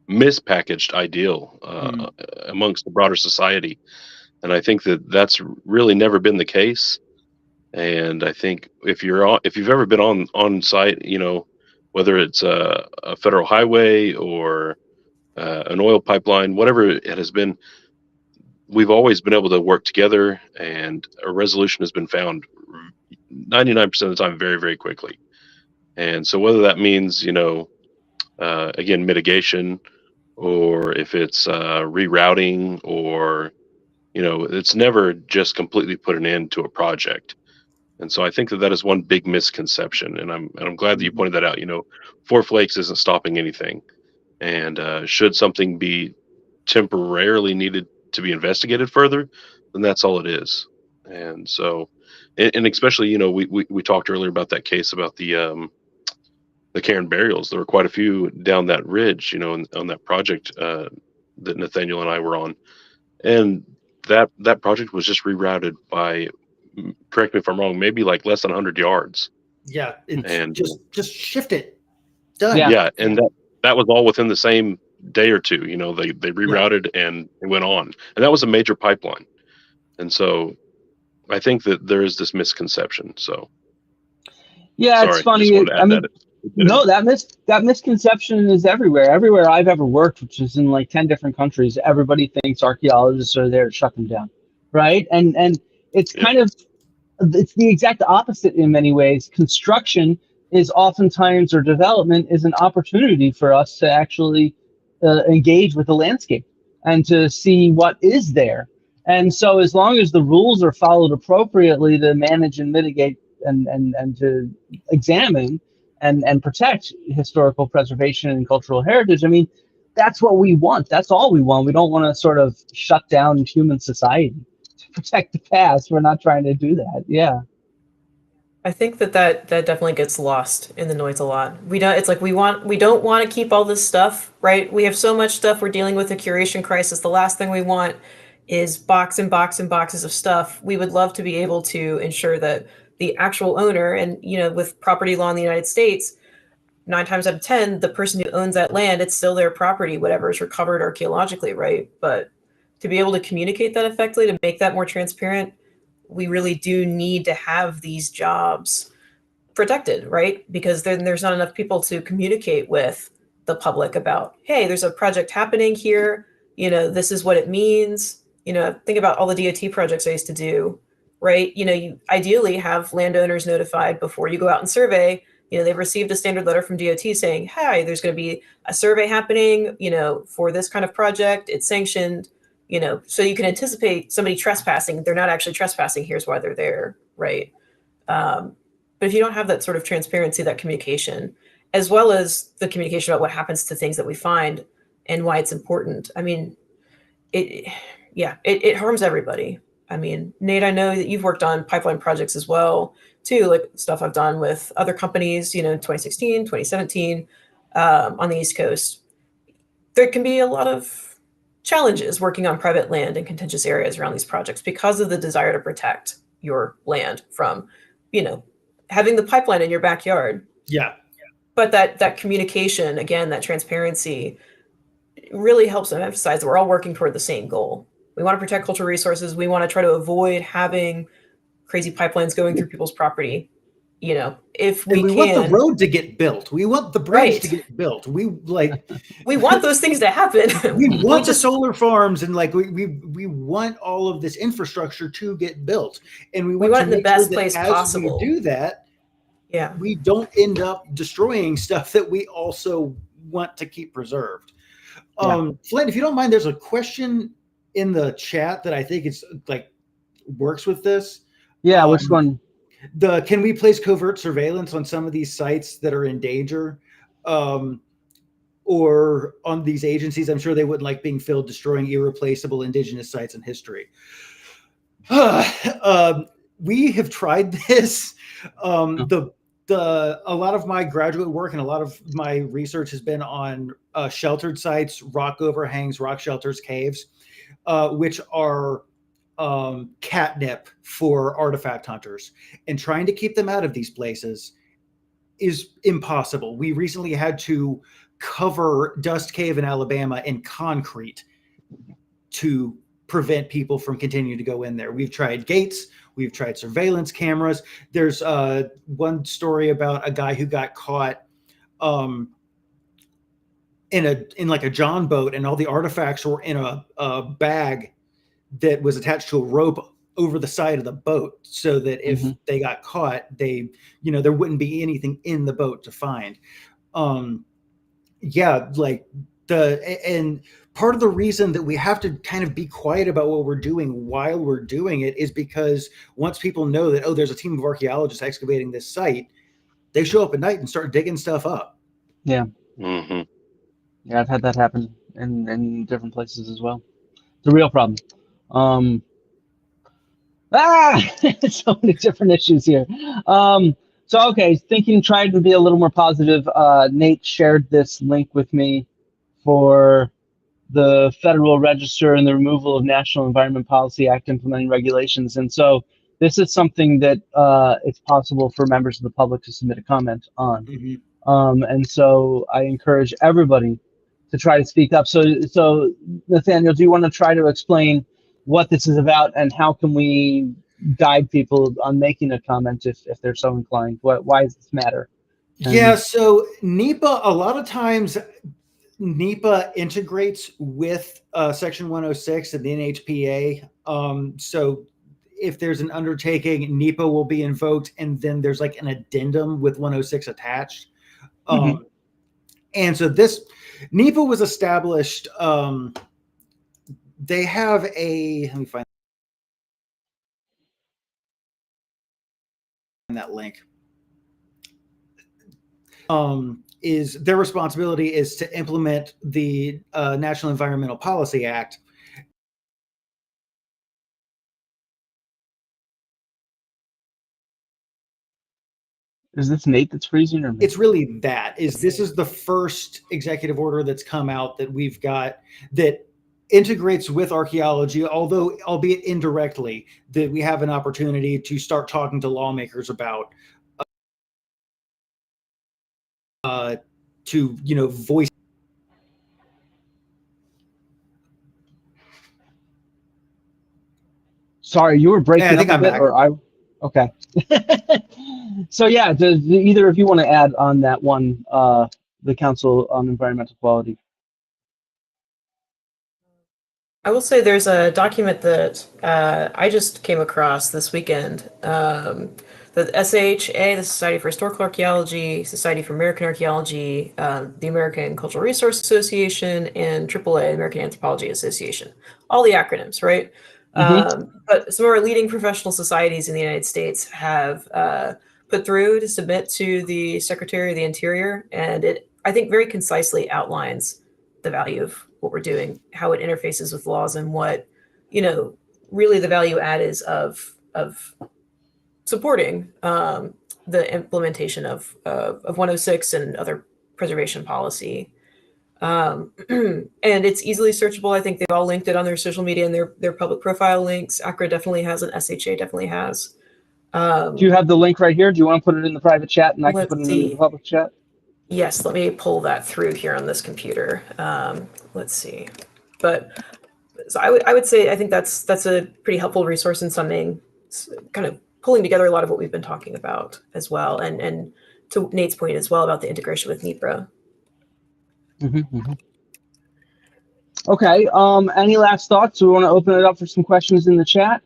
mispackaged ideal amongst the broader society. And I think that's really never been the case. And I think if you've ever been on site, whether it's a federal highway or an oil pipeline, whatever it has been, we've always been able to work together, and a resolution has been found 99% of the time very, very quickly. And so whether that means, again, mitigation, or if it's rerouting, or, it's never just completely put an end to a project. And so I think that is one big misconception, and I'm glad that you pointed that out. Four Flakes isn't stopping anything, and should something be temporarily needed to be investigated further, then that's all it is. And so, and especially, we talked earlier about that case about the cairn burials. There were quite a few down that ridge, on that project that Nathaniel and I were on, and that project was just rerouted by, correct me if I'm wrong, maybe like less than 100 yards. Yeah, And just shift it. Done. yeah, and that was all within the same day or two. They rerouted and it went on, and that was a major pipeline. And so I think that there is this misconception. So yeah, sorry, it's funny. just wanted to add that. No, that misconception is everywhere. Everywhere I've ever worked, which is in like 10 different countries, everybody thinks archaeologists are there to shut them down, right? And it's kind of, it's the exact opposite in many ways. Construction is oftentimes, or development is an opportunity for us to actually engage with the landscape and to see what is there. And so as long as the rules are followed appropriately to manage and mitigate and to examine and protect historical preservation and cultural heritage, I mean, that's what we want. That's all we want. We don't want to sort of shut down human society to protect the past. We're not trying to do that. Yeah. I think that definitely gets lost in the noise a lot. It's like we don't want to keep all this stuff, right? We have so much stuff. We're dealing with a curation crisis. The last thing we want is box and box and boxes of stuff. We would love to be able to ensure that the actual owner, and with property law in the United States, 9 times out of 10, the person who owns that land, it's still their property, whatever is recovered archaeologically, right? But to be able to communicate that effectively, to make that more transparent, we really do need to have these jobs protected, right? Because then there's not enough people to communicate with the public about, hey, there's a project happening here. This is what it means. Think about all the DOT projects I used to do, right? You ideally have landowners notified before you go out and survey. They've received a standard letter from DOT saying, hey, there's going to be a survey happening, for this kind of project. It's sanctioned, so you can anticipate somebody trespassing. They're not actually trespassing. Here's why they're there, right? But if you don't have that sort of transparency, that communication, as well as the communication about what happens to things that we find and why it's important, I mean, it harms everybody. I mean, Nate, I know that you've worked on pipeline projects as well, too, like stuff I've done with other companies, 2016, 2017, on the East Coast. There can be a lot of challenges working on private land and contentious areas around these projects because of the desire to protect your land from, having the pipeline in your backyard. Yeah. But that communication, again, that transparency really helps them emphasize that we're all working toward the same goal. We want to protect cultural resources. We want to try to avoid having crazy pipelines going through people's property. If we can, want the road to get built. We want the bridge to get built. We want those things to happen. We want the solar farms, and we want all of this infrastructure to get built. And we want it in the best place possible. We do that. Yeah. We don't end up destroying stuff that we also want to keep preserved. Flint, if you don't mind, there's a question in the chat that I think is works with this. Yeah, which one? Can we place covert surveillance on some of these sites that are in danger, or on these agencies? I'm sure they wouldn't like being filled destroying irreplaceable indigenous sites in history. We have tried this. A lot of my graduate work and a lot of my research has been on sheltered sites, rock overhangs, rock shelters, caves, which are catnip for artifact hunters, and trying to keep them out of these places is impossible. We recently had to cover Dust Cave in Alabama in concrete to prevent people from continuing to go in there. We've tried gates, we've tried surveillance cameras. There's one story about a guy who got caught in a John boat, and all the artifacts were in a bag that was attached to a rope over the side of the boat, so that if they got caught, there wouldn't be anything in the boat to find. part of the reason that we have to kind of be quiet about what we're doing while we're doing it is because once people know that, oh, there's a team of archaeologists excavating this site, they show up at night and start digging stuff up. Yeah. Mm-hmm. Yeah, I've had that happen in different places as well. It's a real problem. So many different issues here. So okay, trying to be a little more positive. Nate shared this link with me for the Federal Register and the removal of National Environment Policy Act implementing regulations. And so this is something that it's possible for members of the public to submit a comment on. Mm-hmm. And so I encourage everybody to try to speak up. So Nathanael, do you want to try to explain what this is about and how can we guide people on making a comment if they're so inclined? Why does this matter? Yeah, so NHPA, a lot of times NHPA integrates with Section 106 and the NHPA. So if there's an undertaking, NHPA will be invoked, and then there's like an addendum with 106 attached. And so this NHPA was established. They have a, let me find that link. Is their responsibility is to implement the National Environmental Policy Act. Is this Nate that's freezing, or It's really that this is the first executive order that's come out that we've got that integrates with archaeology, although albeit indirectly, that we have an opportunity to start talking to lawmakers about to voice. Sorry, you were breaking I think up a I'm bit, back. or I. Okay. So yeah, does either of you want to add on that one, the Council on Environmental Quality? I will say there's a document that I just came across this weekend. The SHA, the Society for Historical Archaeology, Society for American Archaeology, the American Cultural Resource Association, and AAA, American Anthropology Association. All the acronyms, right? But some of our leading professional societies in the United States have put through to submit to the Secretary of the Interior, and it, I think, very concisely outlines the value of what we're doing, how it interfaces with laws, and what, really the value add is of supporting the implementation of 106 and other preservation policy. And it's easily searchable. I think they've all linked it on their social media and their public profile links. ACRA definitely has, and SHA definitely has. Do you have the link right here? Do you want to put it in the private chat and I can put it in the public chat? Yes, let me pull that through here on this computer. Let's see. But so I would say I think that's a pretty helpful resource in summing, kind of pulling together a lot of what we've been talking about as well, and to Nate's point as well about the integration with NHPA. Okay. Any last thoughts? We want to open it up for some questions in the chat.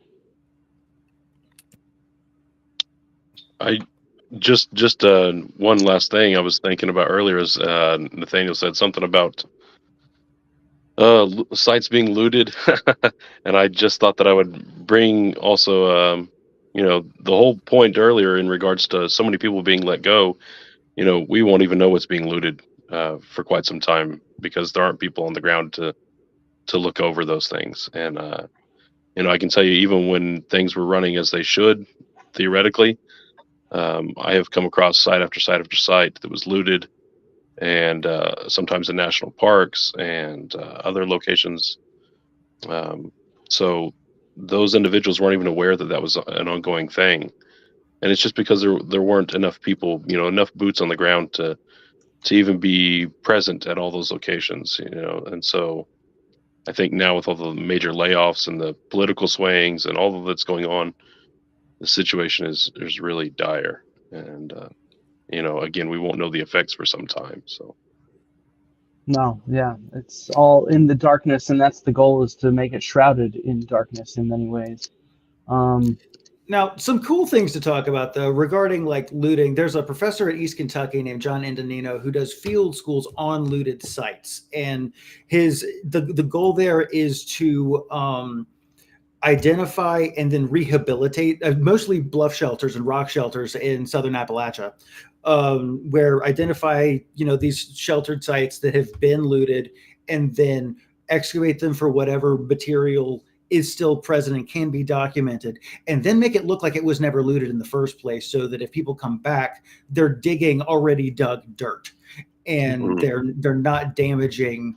I just one last thing I was thinking about earlier is Nathanael said something about sites being looted, and I just thought that I would bring also the whole point earlier in regards to so many people being let go. We won't even know what's being looted for quite some time because there aren't people on the ground to look over those things. And I can tell you, even when things were running as they should, theoretically, I have come across site after site after site that was looted, and sometimes in national parks and other locations. So those individuals weren't even aware that that was an ongoing thing, and it's just because there weren't enough people, enough boots on the ground to even be present at all those locations, and so I think now with all the major layoffs and the political swings and all of that's going on, the situation is really dire, and again, we won't know the effects for some time. So No, yeah, it's all in the darkness, and that's the goal, is to make it shrouded in darkness in many ways. Now, some cool things to talk about, though, regarding like looting. There's a professor at East Kentucky named John Endonino who does field schools on looted sites, and the goal there is to identify and then rehabilitate mostly bluff shelters and rock shelters in southern Appalachia, where identify these sheltered sites that have been looted and then excavate them for whatever material is still present and can be documented, and then make it look like it was never looted in the first place, so that if people come back, they're digging already dug dirt, and they're not damaging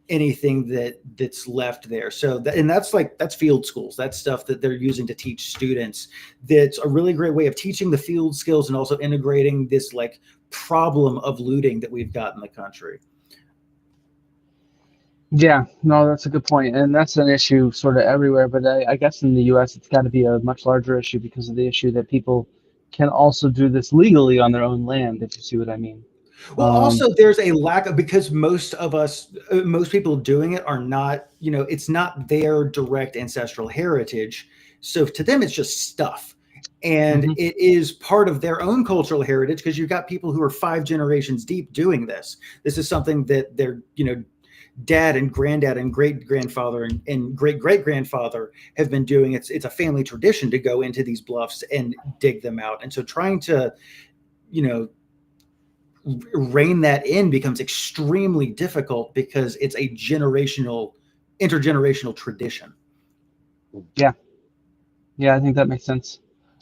anything that's left there. So that's field schools. That's stuff that they're using to teach students. That's a really great way of teaching the field skills and also integrating this like problem of looting that we've got in the country. Yeah, no, that's a good point. And that's an issue sort of everywhere. But I guess in the US, it's got to be a much larger issue because of the issue that people can also do this legally on their own land, if you see what I mean. Well, also there's a lack of, because most people doing it are not, it's not their direct ancestral heritage. So to them, it's just stuff. And it is part of their own cultural heritage, because you've got people who are 5 generations deep doing this. This is something that their, dad and granddad and great grandfather and great great grandfather have been doing. It's a family tradition to go into these bluffs and dig them out. And so trying to, rein that in becomes extremely difficult because it's a intergenerational tradition. Yeah, I think that makes sense.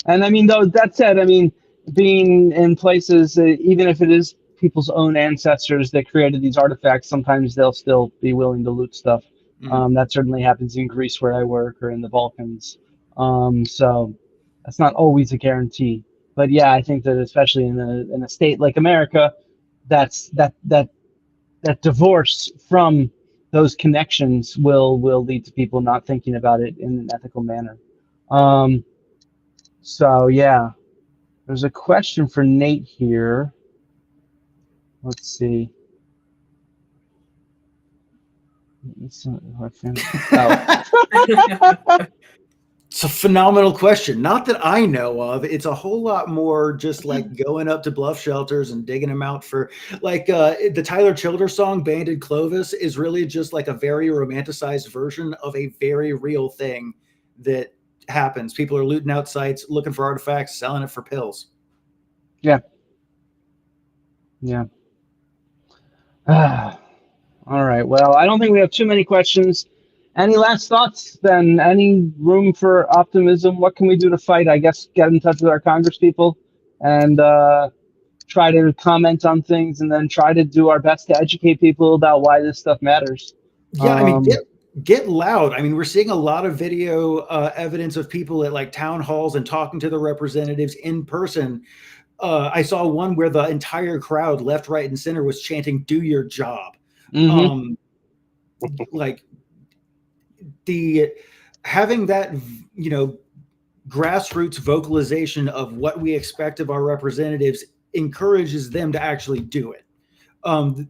And I mean, though, that said, I mean, being in places, even if it is people's own ancestors that created these artifacts, sometimes they'll still be willing to loot stuff. That certainly happens in Greece where I work, or in the Balkans. So that's not always a guarantee. But yeah, I think that especially in a state like America, that divorce from those connections will lead to people not thinking about it in an ethical manner. So yeah, there's a question for Nate here. Let's see. It's a phenomenal question. Not that I know of. It's a whole lot more just like going up to bluff shelters and digging them out for, like, the Tyler Childers song Banded Clovis is really just like a very romanticized version of a very real thing that happens. People are looting out sites, looking for artifacts, selling it for pills. Yeah. All right. Well, I don't think we have too many questions. Any last thoughts then? Any room for optimism? What can we do to fight? I guess get in touch with our congresspeople and try to comment on things, and then try to do our best to educate people about why this stuff matters. Yeah, I mean, get loud. I mean, we're seeing a lot of video evidence of people at like town halls and talking to the representatives in person. I saw one where the entire crowd, left, right, and center, was chanting, "Do your job." Like having that, grassroots vocalization of what we expect of our representatives encourages them to actually do it.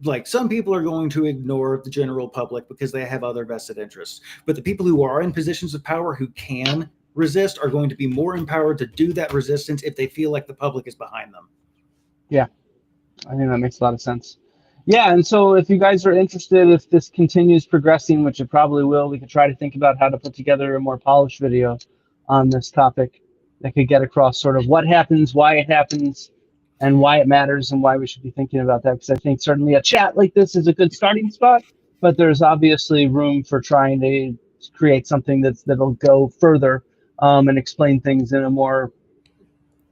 Like, some people are going to ignore the general public because they have other vested interests, but the people who are in positions of power who can resist are going to be more empowered to do that resistance if they feel like the public is behind them. Yeah, I think that makes a lot of sense. Yeah, and so if you guys are interested, if this continues progressing, which it probably will, we could try to think about how to put together a more polished video on this topic that could get across sort of what happens, why it happens, and why it matters, and why we should be thinking about that. Because I think certainly a chat like this is a good starting spot, but there's obviously room for trying to create something that'll go further and explain things in a more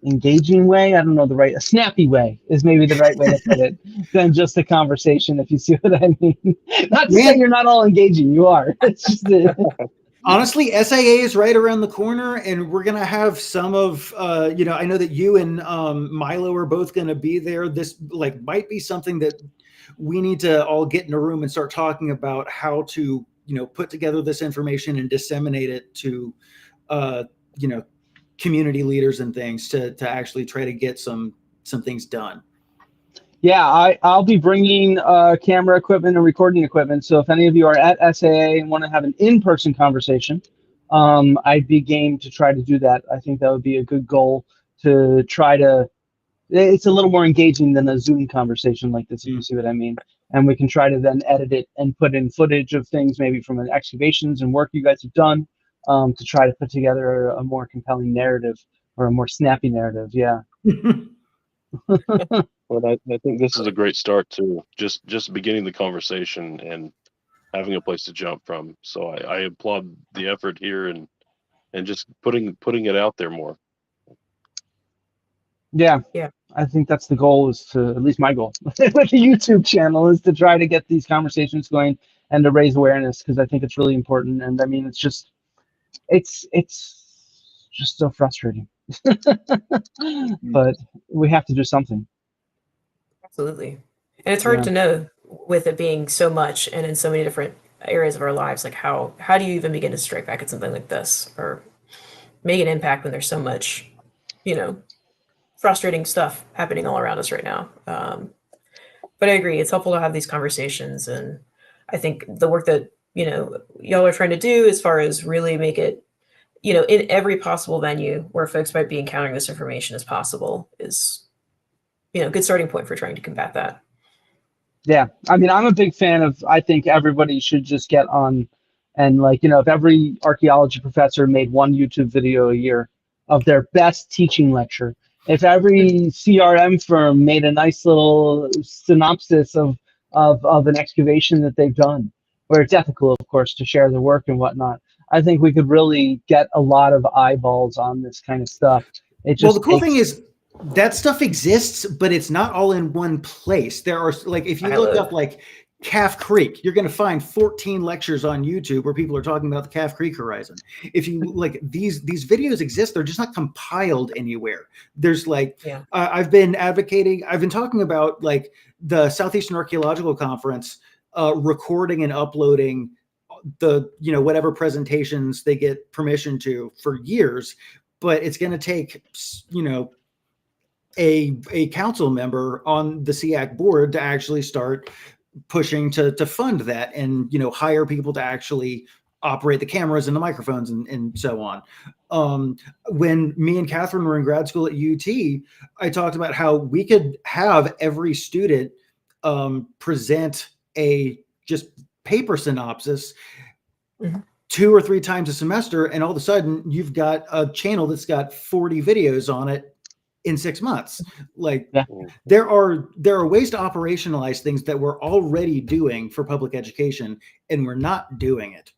engaging way. I don't know, a snappy way is maybe the right way to put it, than just a conversation, if you see what I mean. Not to say you're not all engaging, you are. It's just honestly, SAA is right around the corner, and we're gonna have some of I know that you and Milo are both gonna be there. This might be something that we need to all get in a room and start talking about how to put together this information and disseminate it to community leaders and things to actually try to get some things done. Yeah, I'll be bringing camera equipment and recording equipment. So if any of you are at SAA and want to have an in-person conversation, I'd be game to try to do that. I think that would be a good goal to try to. It's a little more engaging than a Zoom conversation like this, if you see what I mean. And we can try to then edit it and put in footage of things maybe from the excavations and work you guys have done, to try to put together a more compelling narrative or a more snappy narrative. Yeah. Well, I think this is a great start to just beginning the conversation and having a place to jump from. So I applaud the effort here and just putting it out there more. Yeah. Yeah. I think that's the goal, is to, at least my goal with the YouTube channel, is to try to get these conversations going and to raise awareness, because I think it's really important. And I mean, it's just so frustrating, but we have to do something. Absolutely. And it's hard Yeah. to know, with it being so much and in so many different areas of our lives, like how do you even begin to strike back at something like this or make an impact when there's so much, frustrating stuff happening all around us right now. But I agree, it's helpful to have these conversations. And I think the work that, y'all are trying to do as far as really make it, in every possible venue where folks might be encountering this information as possible is, a good starting point for trying to combat that. Yeah, I mean, I'm a big fan of, I think everybody should just get on and, like, if every archaeology professor made one YouTube video a year of their best teaching lecture, if every CRM firm made a nice little synopsis of an excavation that they've done, where it's ethical, of course, to share their work and whatnot, I think we could really get a lot of eyeballs on this kind of stuff. It just the cool thing is, that stuff exists, but it's not all in one place. There are, like, if you look up like Calf Creek, you're going to find 14 lectures on YouTube where people are talking about the Calf Creek horizon. If you like, these videos exist, they're just not compiled anywhere. There's like, I've been talking about like the Southeastern Archaeological Conference, recording and uploading the, whatever presentations they get permission to for years, but it's going to take, a council member on the SEAC board to actually start pushing to fund that and, hire people to actually operate the cameras and the microphones and so on. When me and Katherine were in grad school at UT, I talked about how we could have every student present a just paper synopsis 2 or 3 times a semester, and all of a sudden you've got a channel that's got 40 videos on it in 6 months. Like, there are ways to operationalize things that we're already doing for public education, and we're not doing it.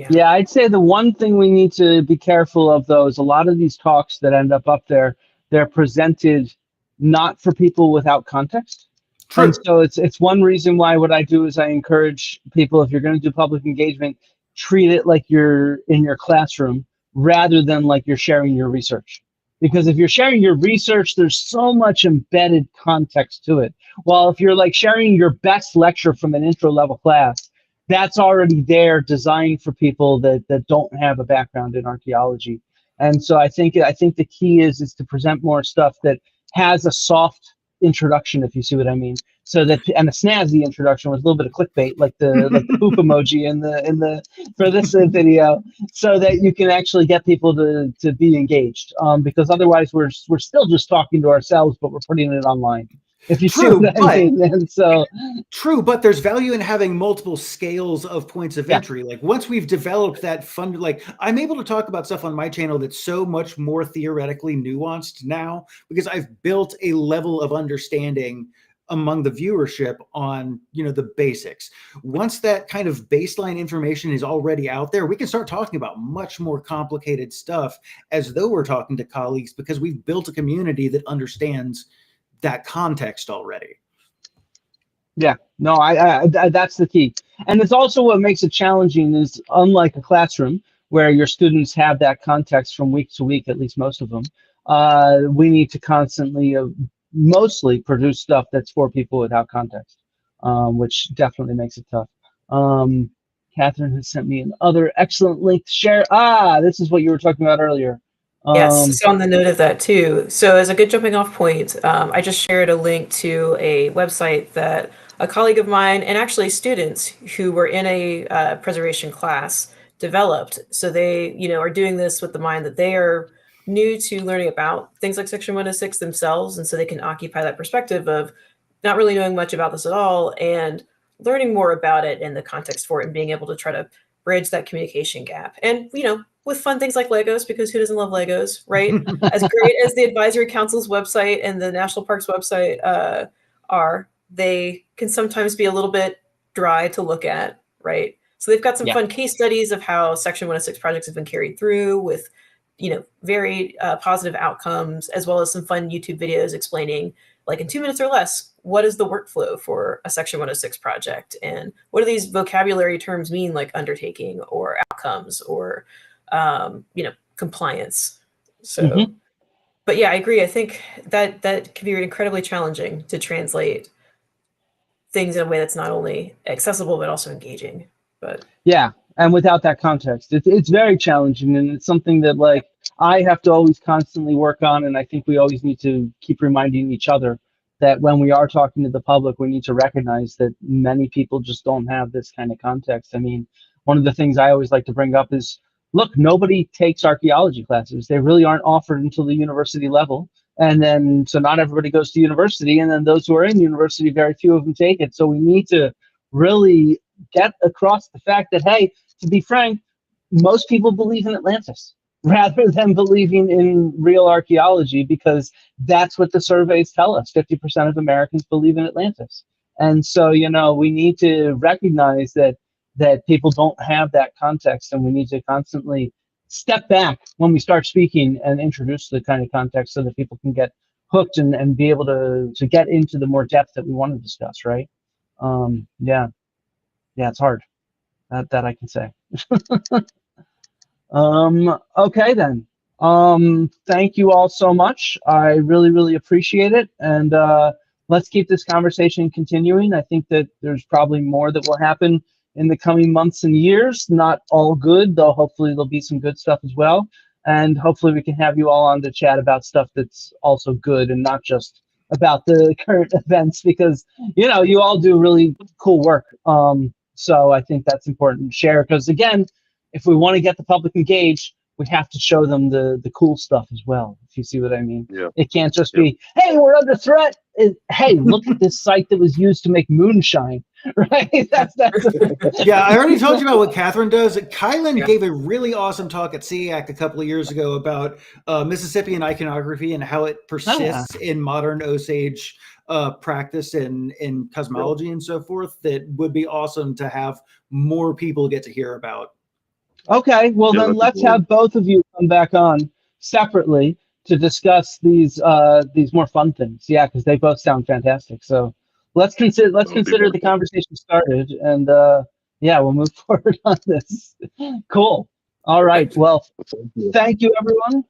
Yeah, I'd say the one thing we need to be careful of, though, is a lot of these talks that end up there, they're presented not for people without context. True. And so it's one reason why what I do is I encourage people, if you're going to do public engagement, treat it like you're in your classroom rather than like you're sharing your research. Because if you're sharing your research, there's so much embedded context to it. While if you're like sharing your best lecture from an intro level class, that's already there, designed for people that don't have a background in archaeology. And so I think the key is to present more stuff that has a soft introduction, if you see what I mean. So that, and a snazzy introduction with a little bit of clickbait, like the poop emoji in the for this video, so that you can actually get people to be engaged. Because otherwise we're still just talking to ourselves, but we're putting it online. If you see what I mean. And so true, but there's value in having multiple scales of points of entry. Like, once we've developed that fund, like, I'm able to talk about stuff on my channel that's so much more theoretically nuanced now because I've built a level of understanding among the viewership on, the basics. Once that kind of baseline information is already out there, we can start talking about much more complicated stuff as though we're talking to colleagues, because we've built a community that understands that context already. Yeah, no, I that's the key. And it's also what makes it challenging is, unlike a classroom where your students have that context from week to week, at least most of them, we need to constantly mostly produce stuff that's for people without context, which definitely makes it tough. Katherine has sent me another excellent link to share. This is what you were talking about earlier. Yes, so on the note of that too. So as a good jumping off point, I just shared a link to a website that a colleague of mine, and actually students who were in a preservation class, developed. So they, are doing this with the mind that they are new to learning about things like Section 106 themselves. And so they can occupy that perspective of not really knowing much about this at all and learning more about it in the context for it and being able to try to bridge that communication gap. And, with fun things like Legos, because who doesn't love Legos, right? As great as the Advisory Council's website and the National Parks website are, they can sometimes be a little bit dry to look at, right? So they've got some fun case studies of how Section 106 projects have been carried through with, very positive outcomes, as well as some fun YouTube videos explaining, like in 2 minutes or less, what is the workflow for a Section 106 project? And what do these vocabulary terms mean, like undertaking or outcomes or compliance. So, but yeah, I agree. I think that can be incredibly challenging to translate things in a way that's not only accessible, but also engaging. But yeah, and without that context, it's very challenging, and it's something that like I have to always constantly work on, and I think we always need to keep reminding each other that when we are talking to the public, we need to recognize that many people just don't have this kind of context. I mean, one of the things I always like to bring up is, look, nobody takes archaeology classes. They really aren't offered until the university level. And then, so not everybody goes to university. And then those who are in university, very few of them take it. So we need to really get across the fact that, hey, to be frank, most people believe in Atlantis rather than believing in real archaeology, because that's what the surveys tell us. 50% of Americans believe in Atlantis. And so, we need to recognize that people don't have that context, and we need to constantly step back when we start speaking and introduce the kind of context so that people can get hooked and be able to get into the more depth that we want to discuss, right? Yeah, it's hard. That I can say. Okay then. Thank you all so much. I really, really appreciate it. And let's keep this conversation continuing. I think that there's probably more that will happen in the coming months and years. Not all good, though hopefully there'll be some good stuff as well. And hopefully we can have you all on to chat about stuff that's also good and not just about the current events, because, you all do really cool work. So I think that's important to share, because again, if we want to get the public engaged, we have to show them the cool stuff as well, if you see what I mean. Yeah. It can't just be, hey, we're under threat. Hey, look at this site that was used to make moonshine, right? That's Yeah, I already told you about what Katherine does. Kilan gave a really awesome talk at CEAC a couple of years ago about Mississippian iconography and how it persists in modern Osage practice and in cosmology and so forth. That would be awesome to have more people get to hear about. Okay, well then let's have both of you come back on separately to discuss these more fun things. Yeah, because they both sound fantastic. So let's consider the conversation started, and we'll move forward on this. Cool. All right. Well, thank you everyone.